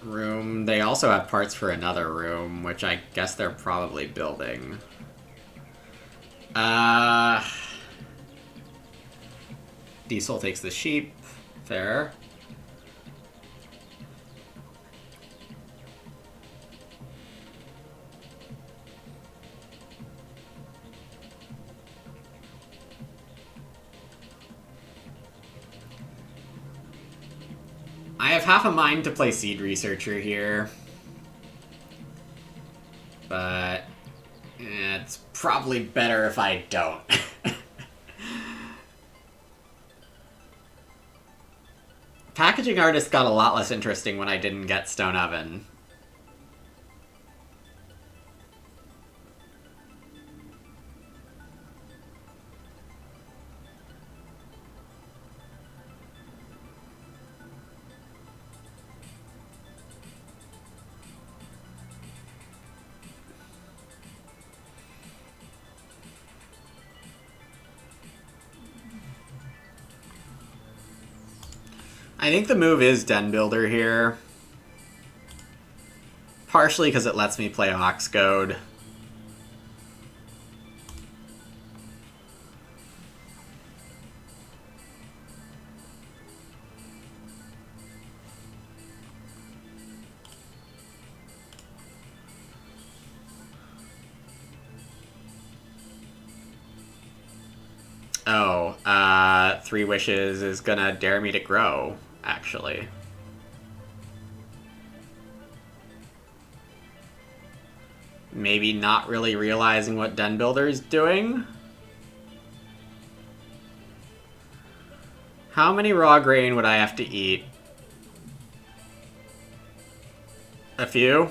Speaker 1: room. They also have parts for another room, which I guess they're probably building. Diesel takes the sheep. Fair. I have half a mind to play Seed Researcher here, but it's probably better if I don't. Packaging Artist got a lot less interesting when I didn't get Stone Oven. I think the move is Den Builder here. Partially because it lets me play Ox Goad. Oh, Three Wishes is gonna dare me to grow, actually. Maybe not really realizing what Den Builder is doing. How many raw grain would I have to eat? A few?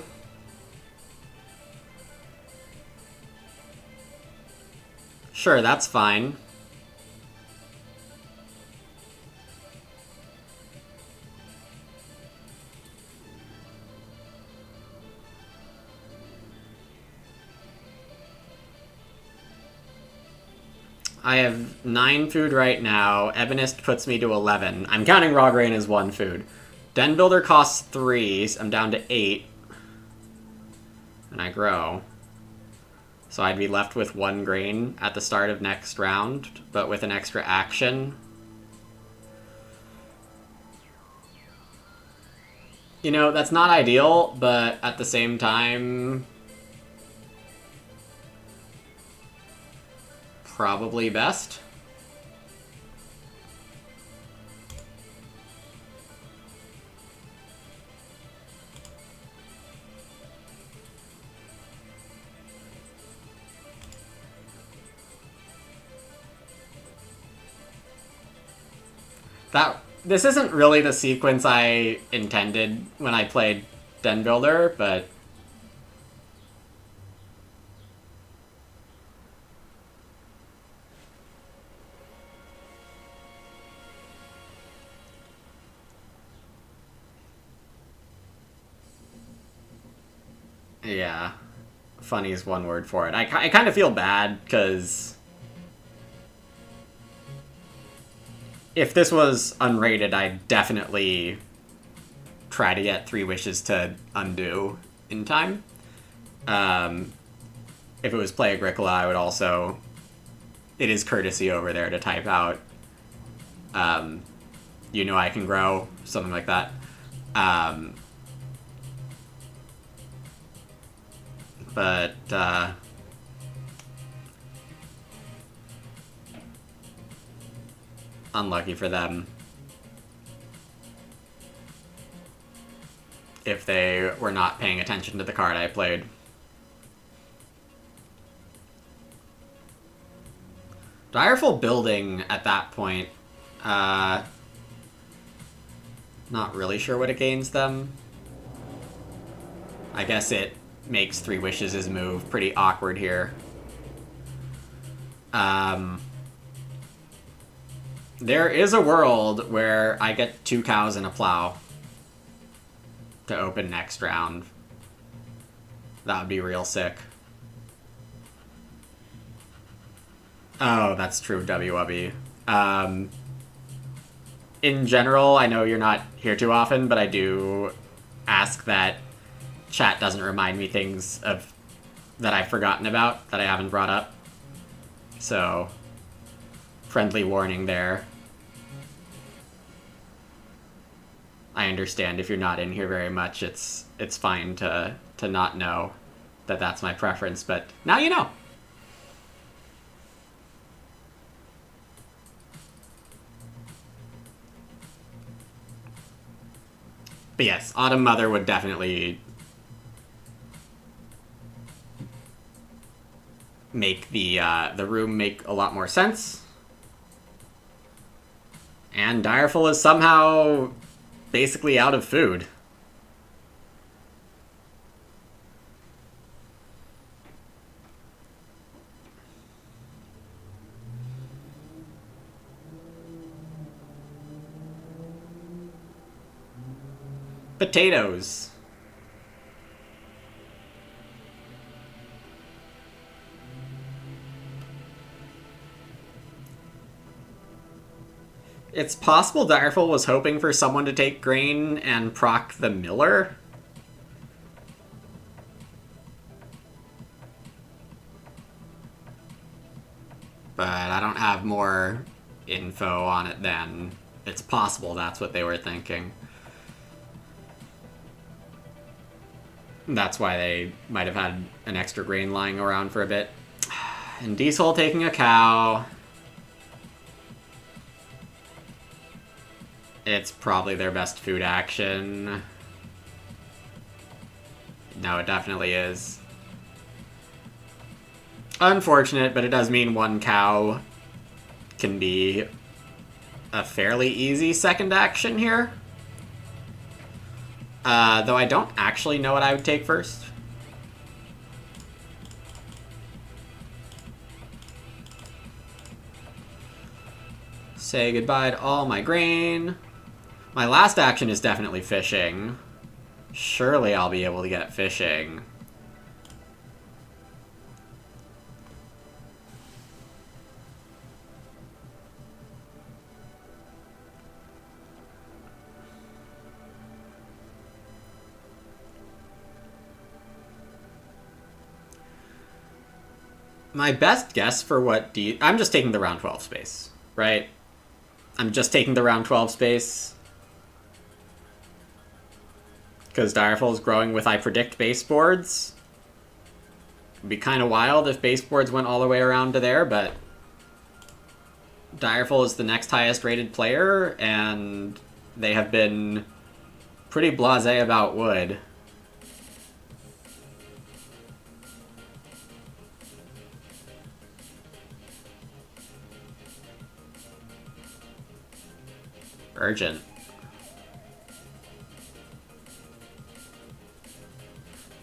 Speaker 1: Sure, that's fine. I have 9 food right now. Ebonist puts me to 11. I'm counting raw grain as 1 food. Den Builder costs 3, so I'm down to 8. And I grow. So I'd be left with 1 grain at the start of next round, but with an extra action. You know, that's not ideal, but at the same time, probably best. This isn't really the sequence I intended when I played Den Builder, but yeah, funny is one word for it. I kind of feel bad because if this was unrated, I'd definitely try to get 3 Wishes to undo in time. If it was Play Agricola, I would also... It is courtesy over there to type out, you know I can grow, something like that. But, unlucky for them. If they were not paying attention to the card I played. Direful Building at that point. Not really sure what it gains them. I guess it makes 3 Wishes his move pretty awkward here. There is a world where I get 2 cows and a plow to open next round. That would be real sick. Oh, that's true, WWB. In general, I know you're not here too often, but I do ask that chat doesn't remind me things that I've forgotten about, that I haven't brought up. So, friendly warning there. I understand if you're not in here very much, it's fine to not know that that's my preference, but now you know. But yes, Autumn Mother would definitely make the room make a lot more sense. And Direful is somehow basically out of food. Potatoes. It's possible Direful was hoping for someone to take grain and proc the miller. But I don't have more info on it then. It's possible that's what they were thinking. That's why they might have had an extra grain lying around for a bit. And Diesel taking a cow. It's probably their best food action. No, it definitely is. Unfortunate, but it does mean one cow can be a fairly easy second action here. Though I don't actually know what I would take first. Say goodbye to all my grain. My last action is definitely fishing. Surely I'll be able to get fishing. My best guess for what I'm just taking the round 12 space, right? I'm just taking the round 12 space. Because Direful is growing with, I predict, baseboards. It'd be kind of wild if baseboards went all the way around to there, but Direful is the next highest rated player, and they have been pretty blasé about wood. Urgent.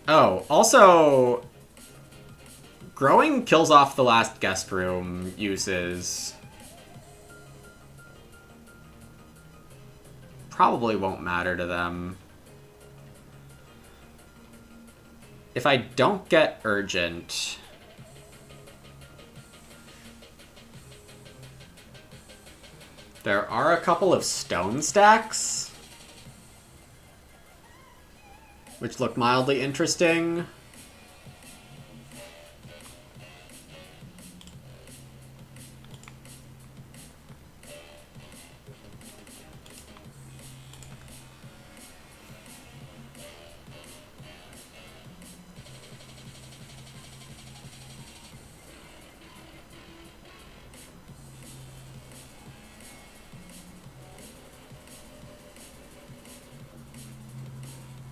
Speaker 1: Oh, also, growing kills off the last guest room uses. Probably won't matter to them. If I don't get urgent, there are a couple of stone stacks, which look mildly interesting.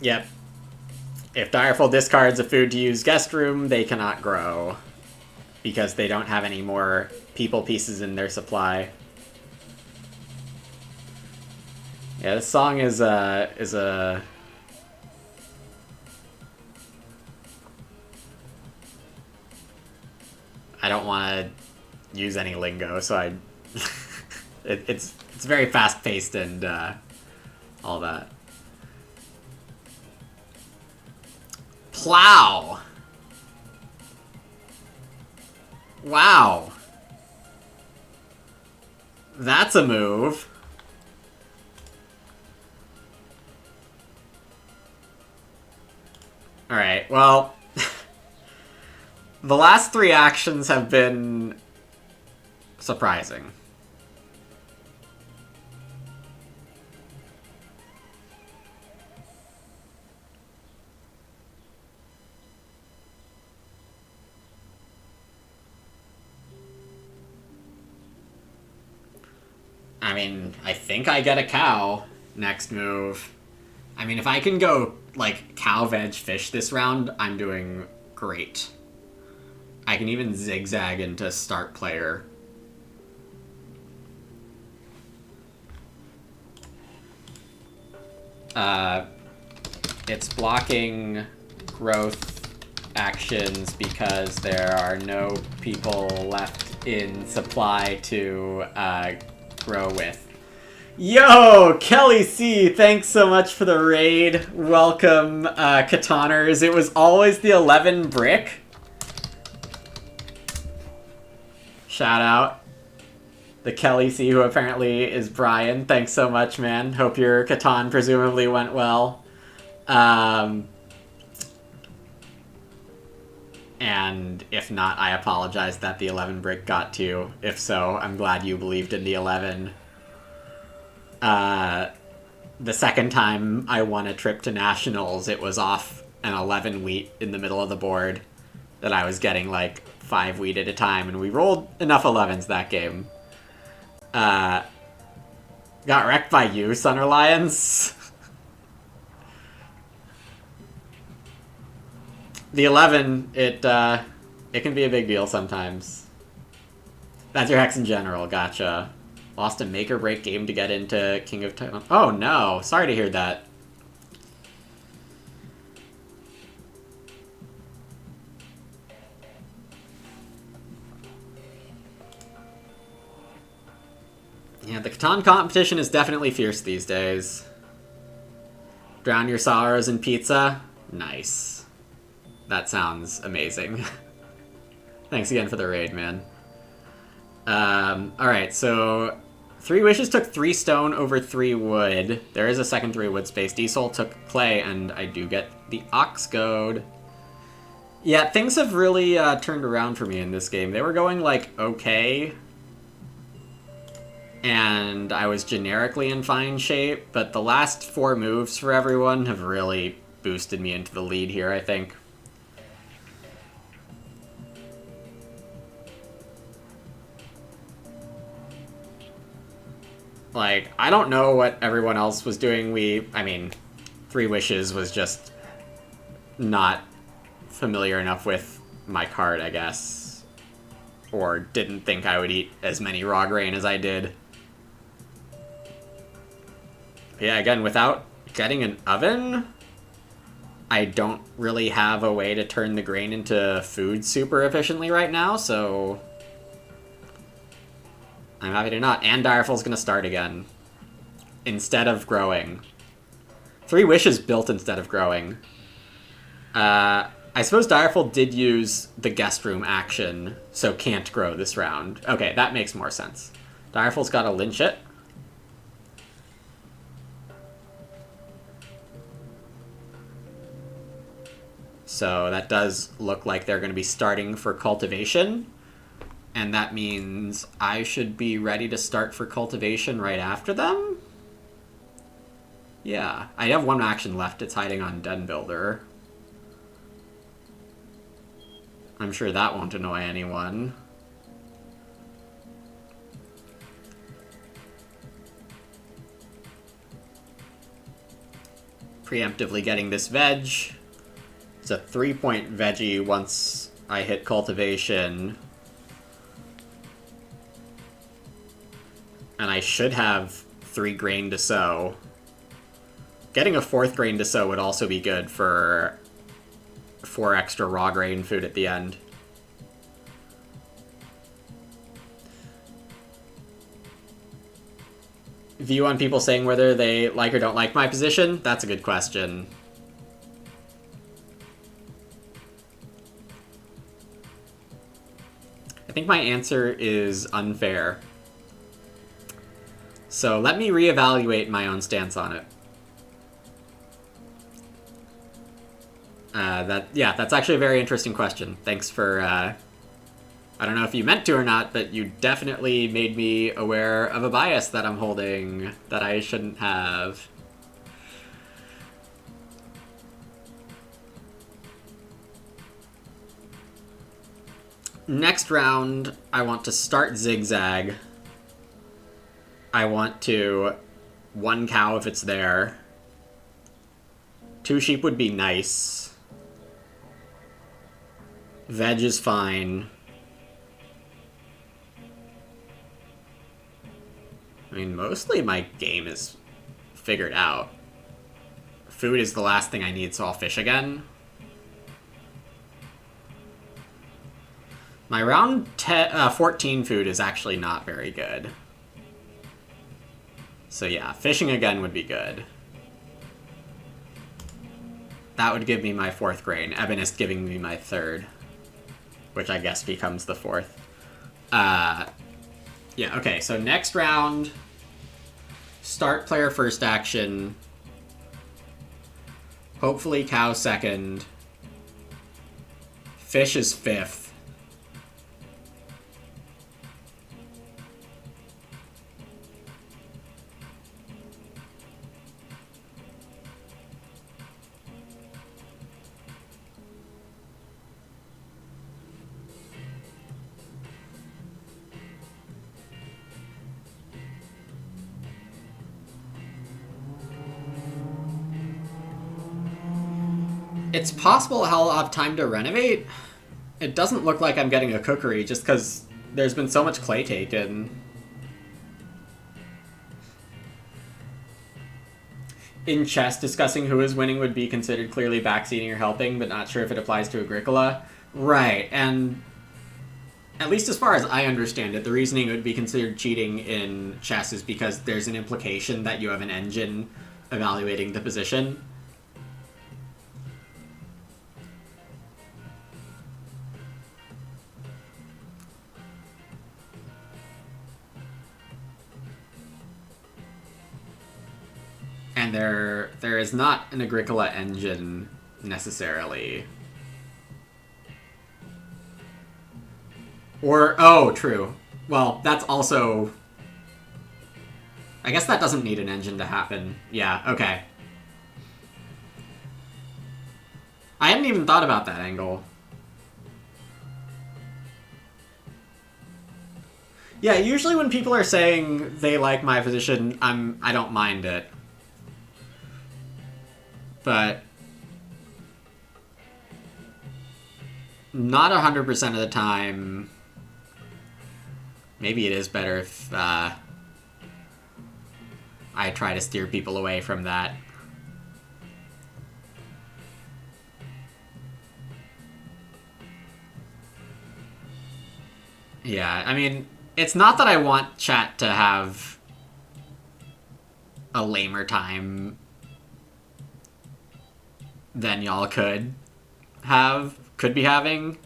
Speaker 1: Yep. If Direful discards a food to use guest room, they cannot grow. Because they don't have any more people pieces in their supply. Yeah, this song is a... I don't want to use any lingo, so I... it's very fast-paced and all that. Plow! Wow. That's a move. Alright, well... the last three actions have been surprising. I mean, I think I get a cow next move. I mean, if I can go, like, cow, veg, fish this round, I'm doing great. I can even zigzag into start player. It's blocking growth actions because there are no people left in supply to grow with. Yo, Kelly C, thanks so much for the raid. Welcome, Kataners. It was always the 11 brick. Shout out. The Kelly C, who apparently is Brian. Thanks so much, man. Hope your Catan presumably went well. And if not, I apologize that the 11 brick got to you. If so, I'm glad you believed in the 11. The second time I won a trip to Nationals, it was off an 11 wheat in the middle of the board that I was getting like 5 wheat at a time, and we rolled enough 11s that game. Got wrecked by you, Sunner Lions. The 11, it can be a big deal sometimes. That's your hex in general, gotcha. Lost a make-or-break game to get into King of Taiwan. Oh no, sorry to hear that. Yeah, the Catan competition is definitely fierce these days. Drown your sorrows in pizza? Nice. That sounds amazing. Thanks again for the raid, man. Alright, so 3 wishes took 3 stone over 3 wood. There is a second 3 wood space. D-Soul took clay, and I do get the Ox Goad. Yeah, things have really turned around for me in this game. They were going, like, okay. And I was generically in fine shape, but the last 4 moves for everyone have really boosted me into the lead here, I think. Like, I don't know what everyone else was doing. I mean, 3 wishes was just not familiar enough with my card, I guess. Or didn't think I would eat as many raw grain as I did. But yeah, again, without getting an oven, I don't really have a way to turn the grain into food super efficiently right now, so I'm happy to not. And Direful's gonna start again. Instead of growing. 3 wishes built instead of growing. I suppose Direful did use the guest room action, so can't grow this round. Okay, that makes more sense. Direful's got a lynch it. So that does look like they're going to be starting for cultivation. And that means I should be ready to start for cultivation right after them? Yeah, I have 1 action left. It's hiding on Den Builder. I'm sure that won't annoy anyone. Preemptively getting this veg. It's a 3-point veggie once I hit cultivation. And I should have 3 grain to sow. Getting a 4th grain to sow would also be good for 4 extra raw grain food at the end. View on people saying whether they like or don't like my position? That's a good question. I think my answer is unfair. So let me reevaluate my own stance on it. That's actually a very interesting question. Thanks for, I don't know if you meant to or not, but you definitely made me aware of a bias that I'm holding that I shouldn't have. Next round, I want to start Zigzag. I want to 1 cow if it's there. 2 sheep would be nice. Veg is fine. I mean, mostly my game is figured out. food is the last thing I need, so I'll fish again. My round 14 food is actually not very good. So yeah, fishing again would be good. That would give me my 4th grain. Ebonist giving me my 3rd. Which I guess becomes the 4th. Yeah, okay, so next round. Start player first action. Hopefully cow second. Fish is 5th. It's possible I'll have time to renovate. It doesn't look like I'm getting a cookery just because there's been so much clay taken. In chess, discussing who is winning would be considered clearly backseating or helping, but not sure if it applies to Agricola. Right, and at least as far as I understand it, the reasoning it would be considered cheating in chess is because there's an implication that you have an engine evaluating the position. And there is not an Agricola engine necessarily. Or, oh, true. Well, that's also... I guess that doesn't need an engine to happen. Yeah, okay. I hadn't even thought about that angle. Yeah, usually when people are saying they like my position, I don't mind it. But not 100% of the time. Maybe it is better if I try to steer people away from that. Yeah, I mean, it's not that I want chat to have a lamer time than y'all could be having.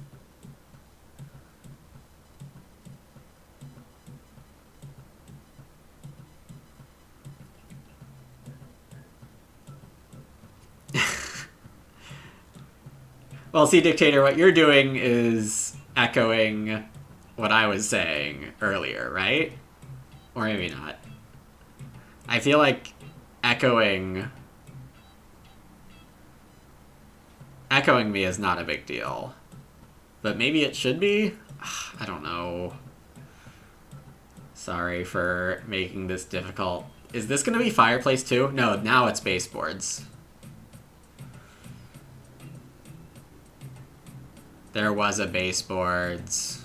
Speaker 1: Well, see, Dictator, what you're doing is echoing what I was saying earlier, right? Or maybe not. I feel like echoing me is not a big deal. But maybe it should be? I don't know. Sorry for making this difficult. Is this going to be Fireplace too? No, now it's baseboards. There was a baseboards.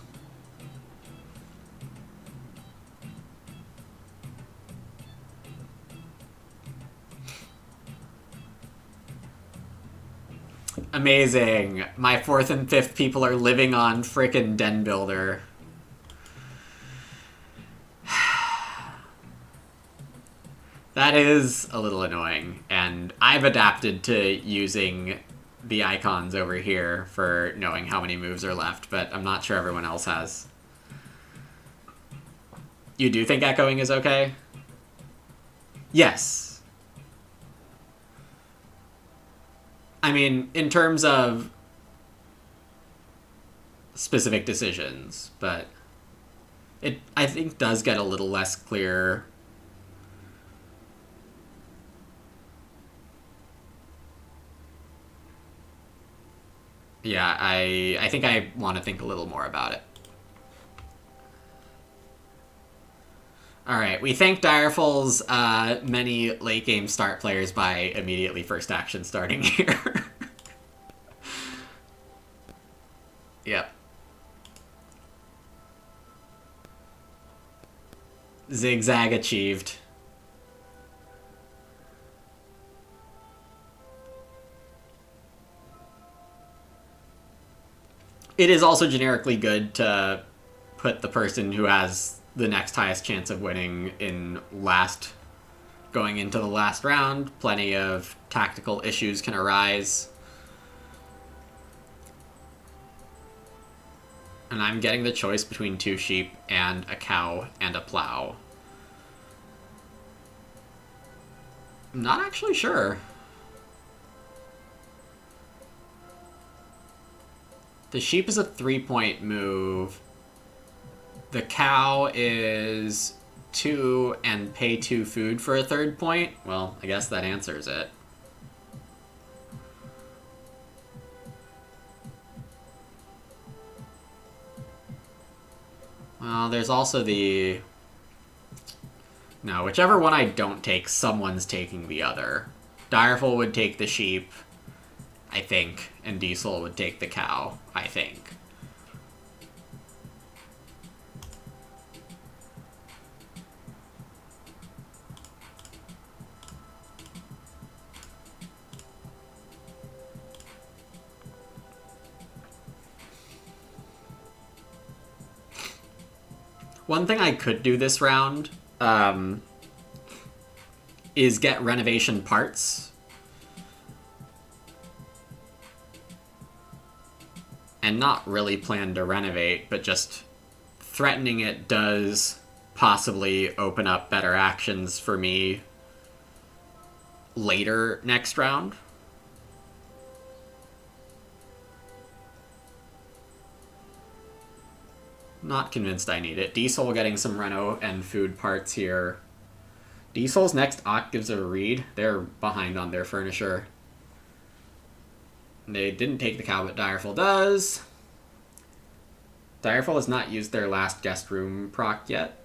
Speaker 1: Amazing. My 4th and 5th people are living on frickin' Den Builder. That is a little annoying, and I've adapted to using the icons over here for knowing how many moves are left, but I'm not sure everyone else has. You do think echoing is okay? Yes. I mean, in terms of specific decisions, but it, I think, does get a little less clear. Yeah, I think I want to think a little more about it. Alright, we thank Direful's many late game start players by immediately first action starting here. Yep. Zigzag achieved. it is also generically good to put the person who has the next highest chance of winning in last, going into the last round. Plenty of tactical issues can arise. And I'm getting the choice between 2 sheep and a cow and a plow. I'm not actually sure. The sheep is a 3-point move. The cow is 2 and pay 2 food for a 3rd point. Well, I guess that answers it. Well, there's also the... No, whichever one I don't take, someone's taking the other. Direful would take the sheep, I think, and Diesel would take the cow, I think. One thing I could do this round is get renovation parts. And not really plan to renovate, but just threatening it does possibly open up better actions for me later next round. Not convinced I need it. Diesel getting some reno and food parts here. Diesel's next Oct gives a read. They're behind on their furniture. They didn't take the cow, but Direful does. Direful has not used their last guest room proc yet.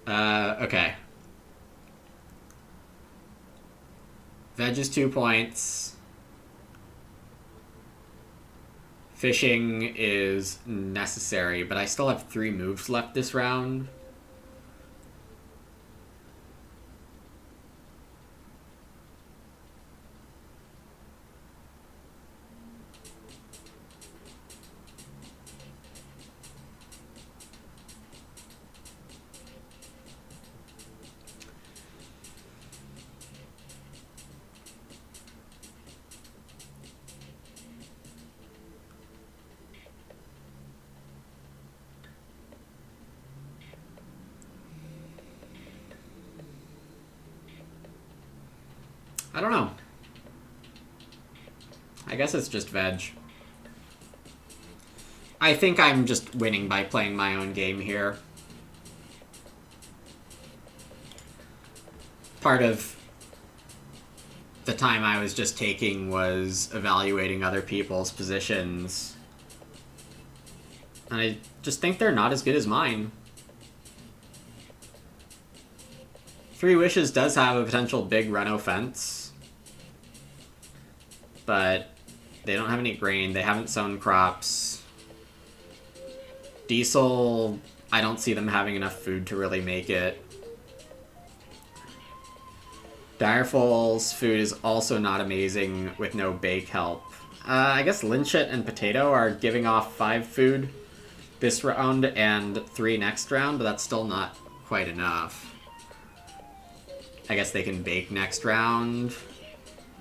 Speaker 1: Okay. Veg is 2 points. Fishing is necessary, but I still have 3 moves left this round. I don't know. I guess it's just veg. I think I'm just winning by playing my own game here. Part of the time I was just taking was evaluating other people's positions. And I just think they're not as good as mine. 3 Wishes does have a potential big reno fence. But they don't have any grain. They haven't sown crops. Diesel, I don't see them having enough food to really make it. Direful's food is also not amazing with no bake help. I guess Lynchit and Potato are giving off 5 food this round and 3 next round, but that's still not quite enough. I guess they can bake next round.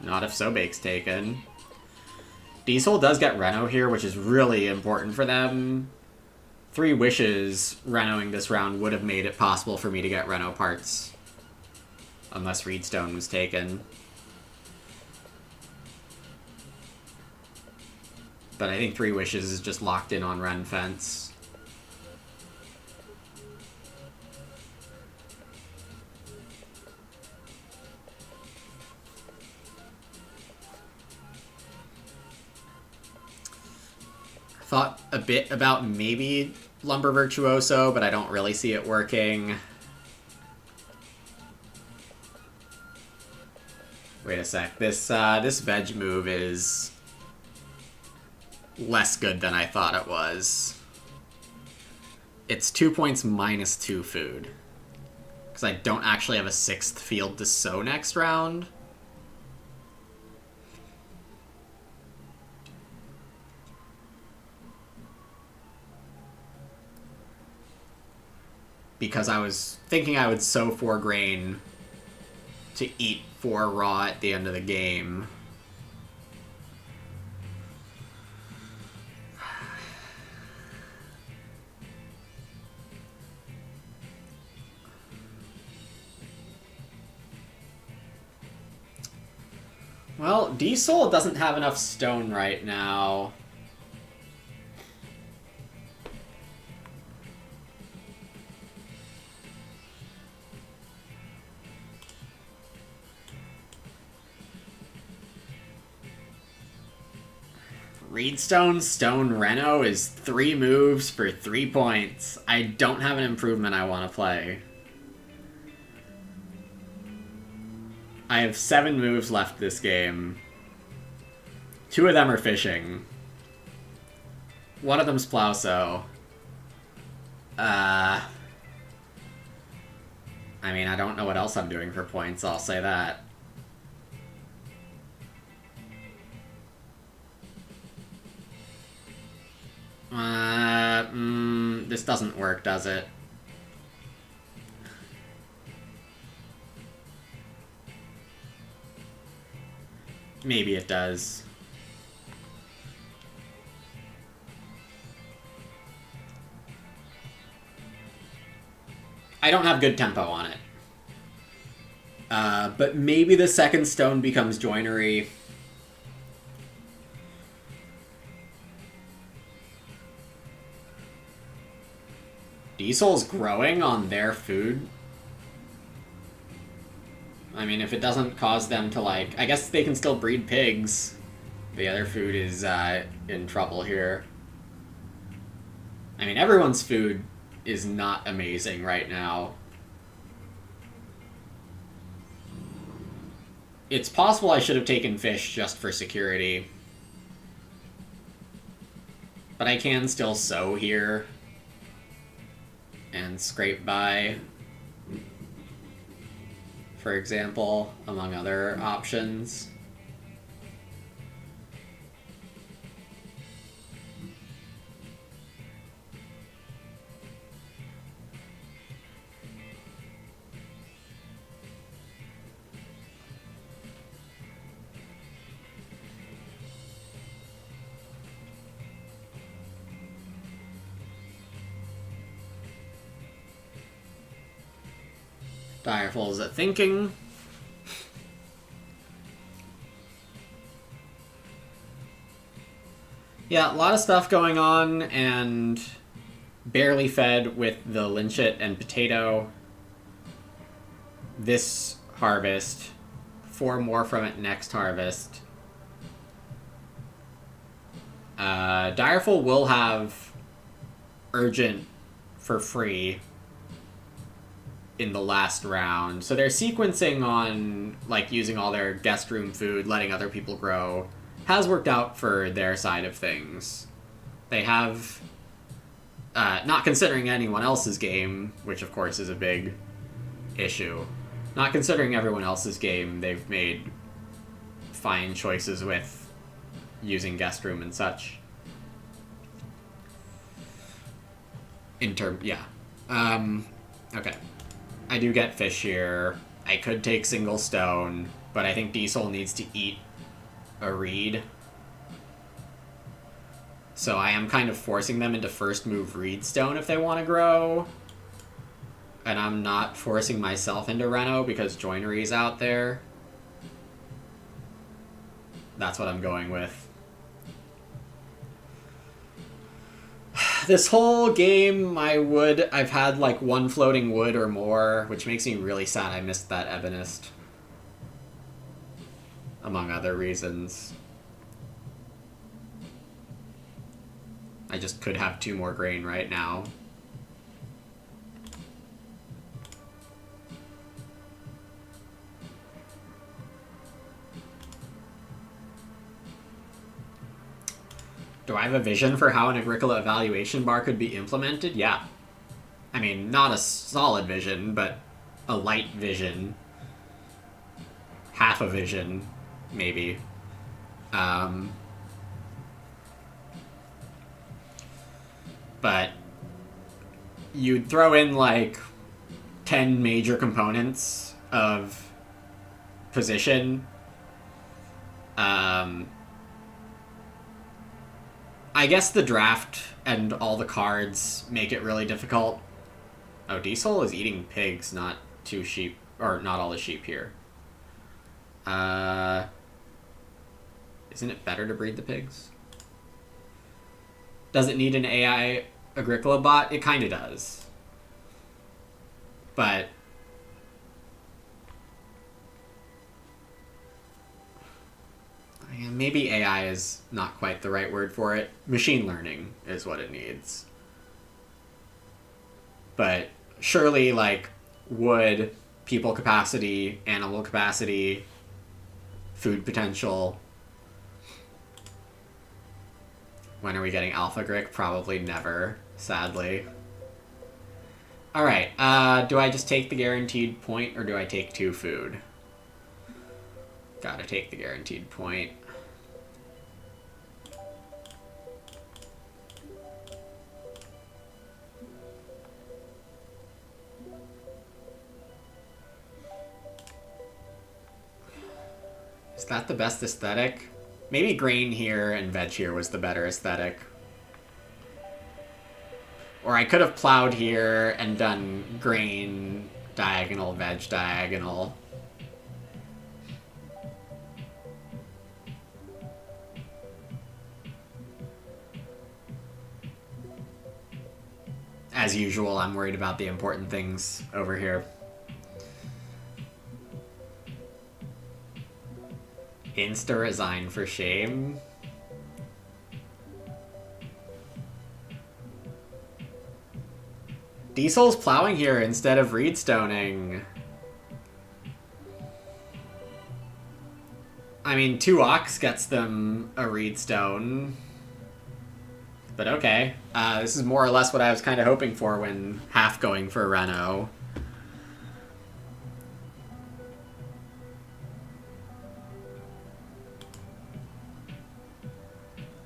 Speaker 1: Not if So-Bake's taken. Diesel does get reno here, which is really important for them. 3 Wishes renoing this round would have made it possible for me to get reno parts. Unless Reedstone was taken. But I think 3 Wishes is just locked in on Ren Fence. Thought a bit about maybe Lumber Virtuoso, but I don't really see it working. Wait a sec. This veg move is less good than I thought it was. It's 2 points minus 2 food. Because I don't actually have a 6th field to sow next round. because I was thinking I would sow 4 grain to eat 4 raw at the end of the game. Well, Diesel doesn't have enough stone right now. Reedstone Stone Reno is 3 moves for 3 points. I don't have an improvement I want to play. I have 7 moves left this game. 2 of them are fishing. One of them's Plowsow. I mean, I don't know what else I'm doing for points, I'll say that. This doesn't work, does it? Maybe it does. I don't have good tempo on it. But maybe the second stone becomes joinery. Diesel's growing on their food. I mean, if it doesn't cause them to, like... I guess they can still breed pigs. The other food is in trouble here. I mean, everyone's food is not amazing right now. It's possible I should have taken fish just for security. But I can still sow here. And scrape by, for example, among other options. Direful's at thinking. Yeah, a lot of stuff going on, and barely fed with the Lynchit and potato this harvest. 4 more from it next harvest. Direful will have Urgent for free in the last round. So they're sequencing on, like, using all their guest room food, letting other people grow. Has worked out for their side of things. They have, not considering anyone else's game, which of course is a big issue, not considering everyone else's game, they've made fine choices with using guest room and such. Yeah. Okay. I do get fish here. I could take single stone, but I think Diesel needs to eat a reed. So I am kind of forcing them into first move reed stone if they want to grow. And I'm not forcing myself into Reno because joinery's out there. That's what I'm going with. This whole game, I've had like 1 floating wood or more, which makes me really sad I missed that Ebonist. Among other reasons. I just could have 2 more grain right now. Do I have a vision for how an Agricola evaluation bar could be implemented? Yeah. I mean, not a solid vision, but a light vision. Half a vision, maybe. But you'd throw in, like, 10 major components of position. I guess the draft and all the cards make it really difficult. Oh, Diesel is eating pigs, not 2 sheep, or not all the sheep here. Isn't it better to breed the pigs? Does it need an AI Agricola bot? It kind of does. But maybe AI is not quite the right word for it. Machine learning is what it needs. But surely, like, wood, people capacity, animal capacity, food potential. When are we getting Alpha Grick? Probably never, sadly. Alright, do I just take the guaranteed point, or do I take 2 food? Gotta take the guaranteed point. Is that the best aesthetic? Maybe grain here and veg here was the better aesthetic. Or I could have plowed here and done grain diagonal, veg diagonal. As usual, I'm worried about the important things over here. Insta-resign for shame? Diesel's plowing here instead of reedstoning. I mean, 2 ox gets them a reedstone. But okay. This is more or less what I was kind of hoping for when half going for Reno.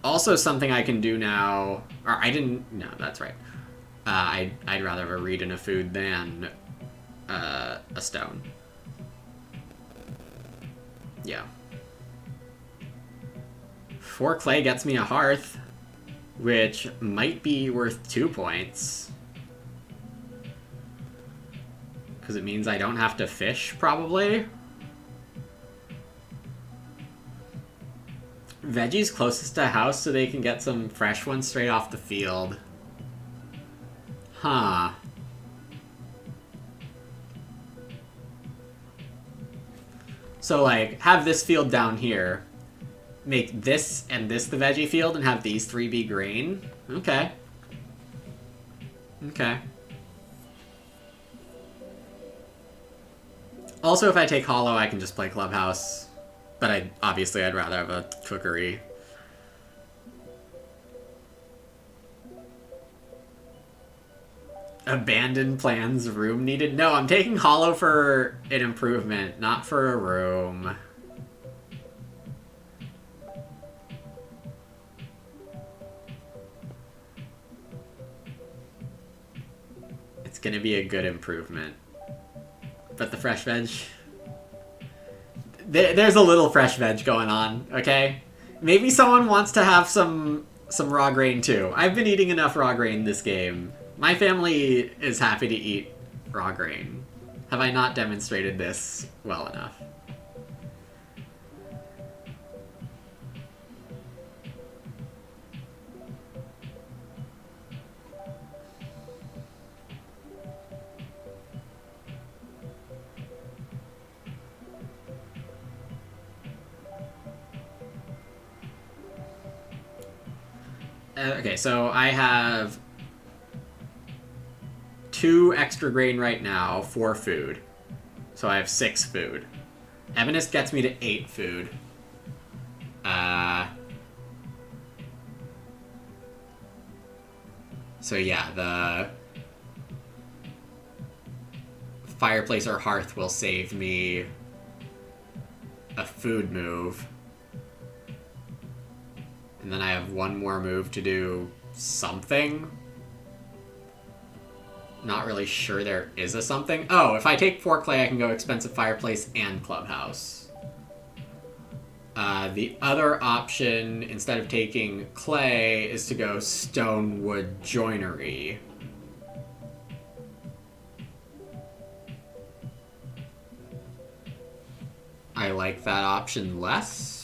Speaker 1: Also something I can do now... Or I didn't... No, that's right. I'd rather have a reed and a food than a stone. Yeah. 4 clay gets me a hearth, which might be worth 2 points. Because it means I don't have to fish, probably. Veggies closest to house so they can get some fresh ones straight off the field. Huh. So, like, have this field down here. Make this and this the veggie field and have these 3 be grain. Okay. Okay. Also, if I take Hollow, I can just play Clubhouse. But obviously I'd rather have a cookery. Abandoned plans, room needed? No, I'm taking Hollow for an improvement, not for a room. It's gonna be a good improvement. But the fresh veg... There's a little fresh veg going on, okay? Maybe someone wants to have some raw grain too. I've been eating enough raw grain this game. My family is happy to eat raw grain. Have I not demonstrated this well enough? Okay, so I have 2 extra grain right now, 4 food. So I have 6 food. Ebonist gets me to 8 food. So yeah, the fireplace or hearth will save me a food move. And then I have 1 more move to do something. Not really sure there is a something. Oh, if I take 4 clay, I can go expensive fireplace and clubhouse. The other option, instead of taking clay, is to go stone wood joinery. I like that option less.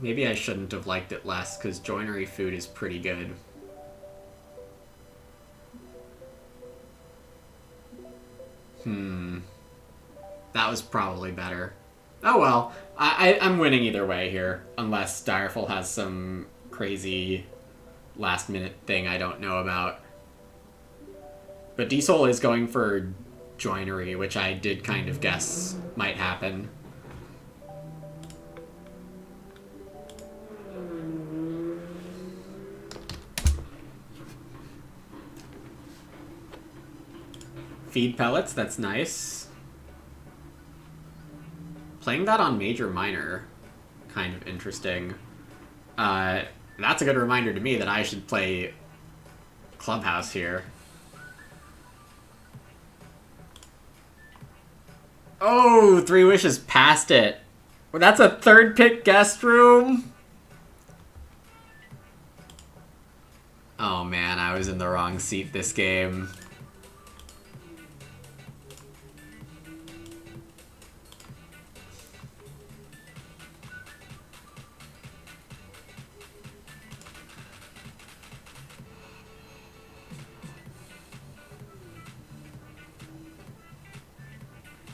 Speaker 1: Maybe I shouldn't have liked it less, because joinery food is pretty good. That was probably better. Oh well, I'm winning either way here, unless Direful has some crazy last-minute thing I don't know about. But Diesel is going for joinery, which I did kind of guess might happen. Feed pellets, that's nice. Playing that on Major Minor, kind of interesting. That's a good reminder to me that I should play Clubhouse here. Oh, 3 wishes past it. Well, that's a 3rd pick guest room? Oh man, I was in the wrong seat this game.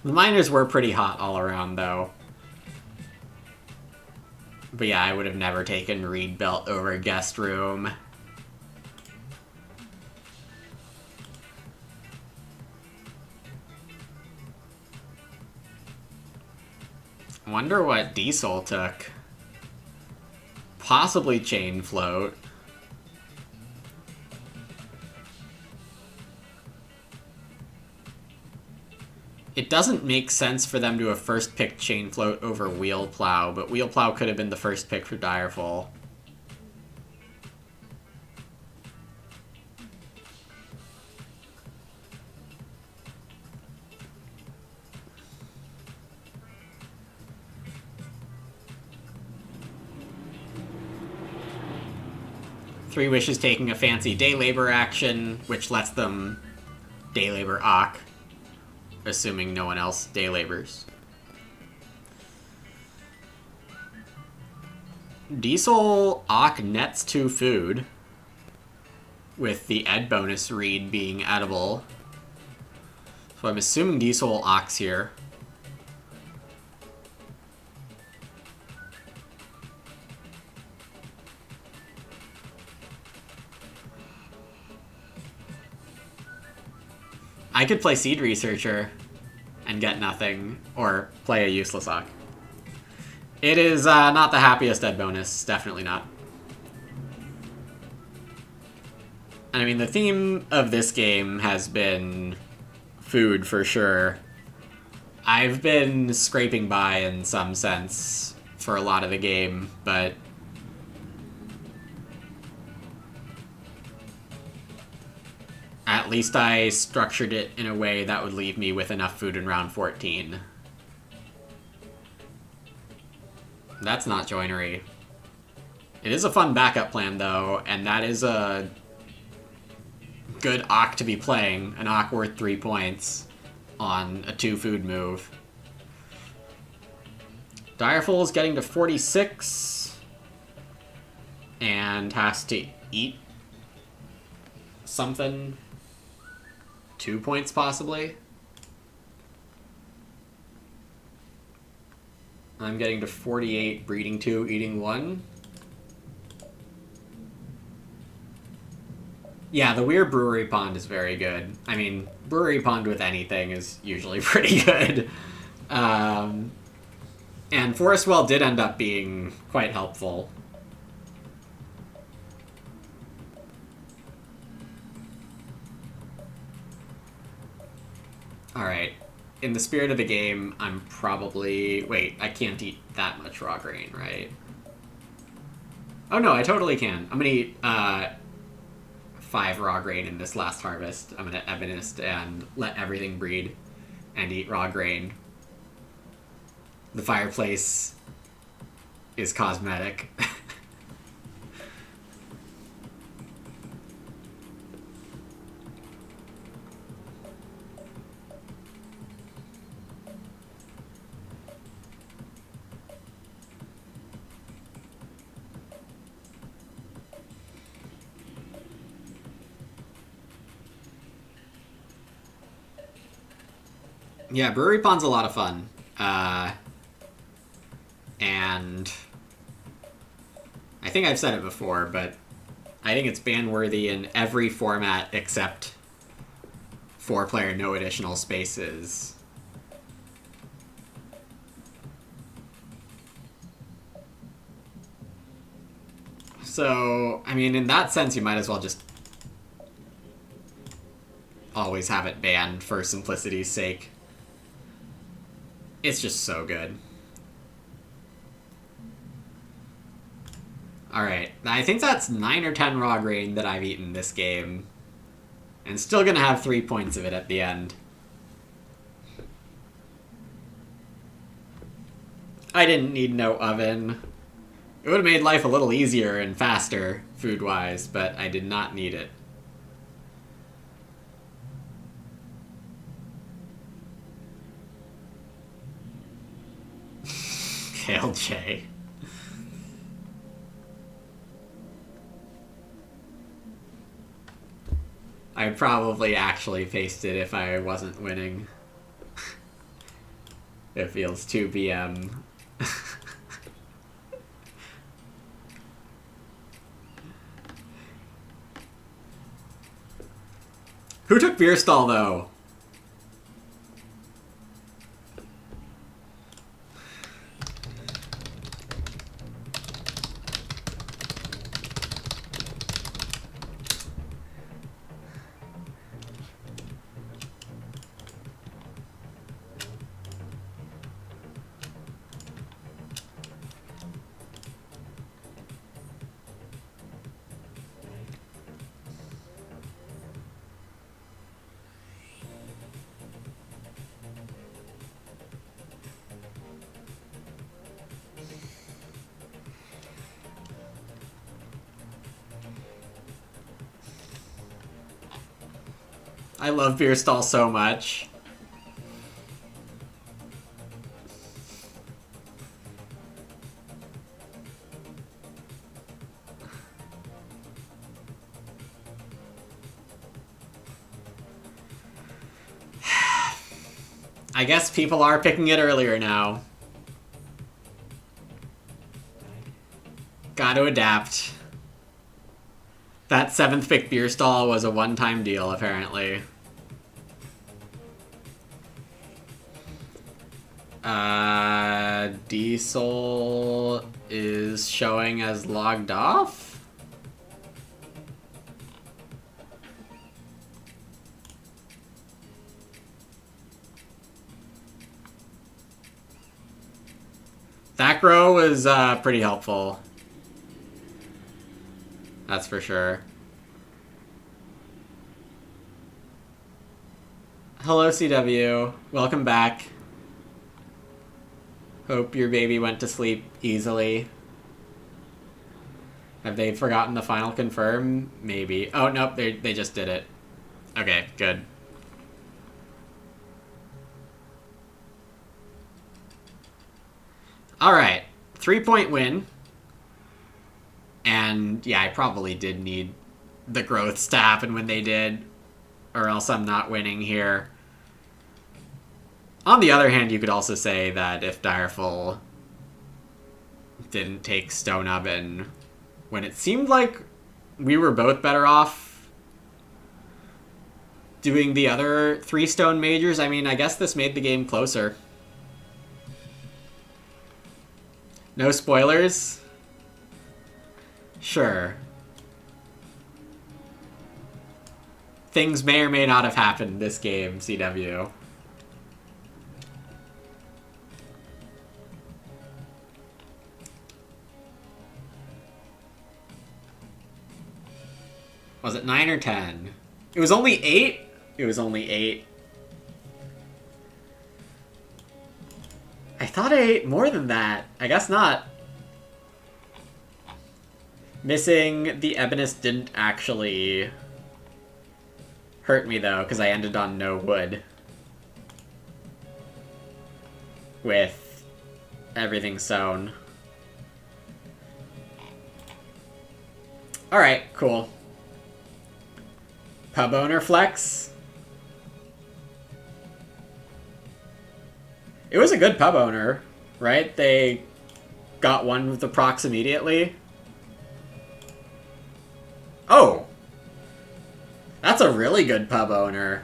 Speaker 1: The miners were pretty hot all around, though. But yeah, I would have never taken Reed Belt over Guest Room. I wonder what Diesel took. Possibly Chain Float. It doesn't make sense for them to have first picked Chain Float over Wheel Plow, but Wheel Plow could have been the first pick for Direful. Three Wishes taking a fancy Day Labor action, which lets them Day Labor Ock. Assuming no one else day labors. Diesel Ock nets 2 food, with the ed bonus Reed being edible. So I'm assuming Diesel Ox here. I could play Seed Researcher and get nothing, or play a useless Ock. It is not the happiest ed bonus, definitely not. And I mean, the theme of this game has been food for sure. I've been scraping by in some sense for a lot of the game, but at least I structured it in a way that would leave me with enough food in round 14. That's not joinery. It is a fun backup plan, though, and that is a good Ock to be playing. An Ock worth 3 points on a 2-food move. Direful is getting to 46 and has to eat something. 2 points, possibly. I'm getting to 48, breeding 2, eating 1. Yeah, the weird Brewery Pond is very good. I mean, Brewery Pond with anything is usually pretty good. And Forest Well did end up being quite helpful. Alright. In the spirit of the game, I'm probably... Wait, I can't eat that much raw grain, right? Oh no, I totally can. I'm gonna eat 5 raw grain in this last harvest. I'm gonna Ebonist and let everything breed and eat raw grain. The fireplace is cosmetic. Yeah, Brewery Pond's a lot of fun. And I think I've said it before, but I think it's ban-worthy in every format except 4-player, no additional spaces. So, I mean, in that sense, you might as well just always have it banned for simplicity's sake. It's just so good. Alright, I think that's 9 or 10 raw grain that I've eaten this game. And still gonna have 3 points of it at the end. I didn't need no oven. It would have made life a little easier and faster, food-wise, but I did not need it. Kale J. I'd probably actually paste it if I wasn't winning. It feels 2 p.m. Who took Beer Stall, though? I love Beer Stall so much. I guess people are picking it earlier now. Gotta adapt. That 7th pick Beer Stall was a one-time deal, apparently. Diesel is showing as logged off? That grow was pretty helpful. That's for sure. Hello, CW. Welcome back. Hope your baby went to sleep easily. Have they forgotten the final confirm? Maybe. Oh, nope, they just did it. Okay, good. Alright, 3-point win. And yeah, I probably did need the growth to happen when they did, or else I'm not winning here. On the other hand, you could also say that if Direful didn't take Stone Oven, when it seemed like we were both better off doing the other 3 stone majors, I mean, I guess this made the game closer. No spoilers? Sure. Things may or may not have happened this game, CW. Was it 9 or 10? It was only 8? It was only 8. I thought I ate more than that. I guess not. Missing the Ebonist didn't actually hurt me, though, because I ended on no wood. With everything sewn. Alright, cool. Pub owner flex. It was a good pub owner, right? They got one with the procs immediately. Oh! That's a really good pub owner.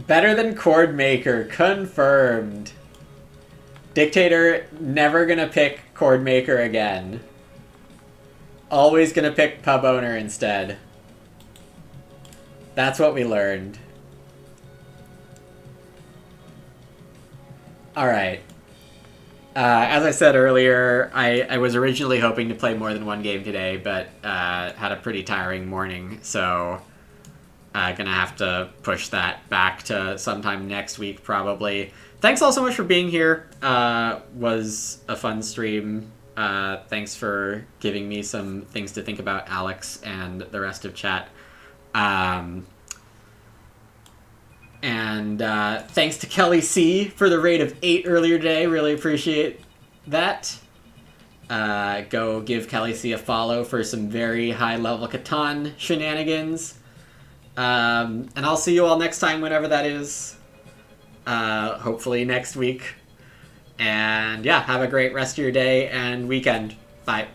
Speaker 1: Better than Chord Maker, confirmed. Dictator never gonna pick Chord Maker again. Always gonna pick Pub Owner instead. That's what we learned. Alright. As I said earlier, I was originally hoping to play more than one game today, but had a pretty tiring morning, so gonna have to push that back to sometime next week, probably. Thanks all so much for being here. Was a fun stream. Thanks for giving me some things to think about, Alex, and the rest of chat. And thanks to Kelly C for the raid of 8 earlier today. Really appreciate that. Go give Kelly C a follow for some very high-level Catan shenanigans. And I'll see you all next time, whenever that is. Hopefully next week. And yeah, have a great rest of your day and weekend. Bye.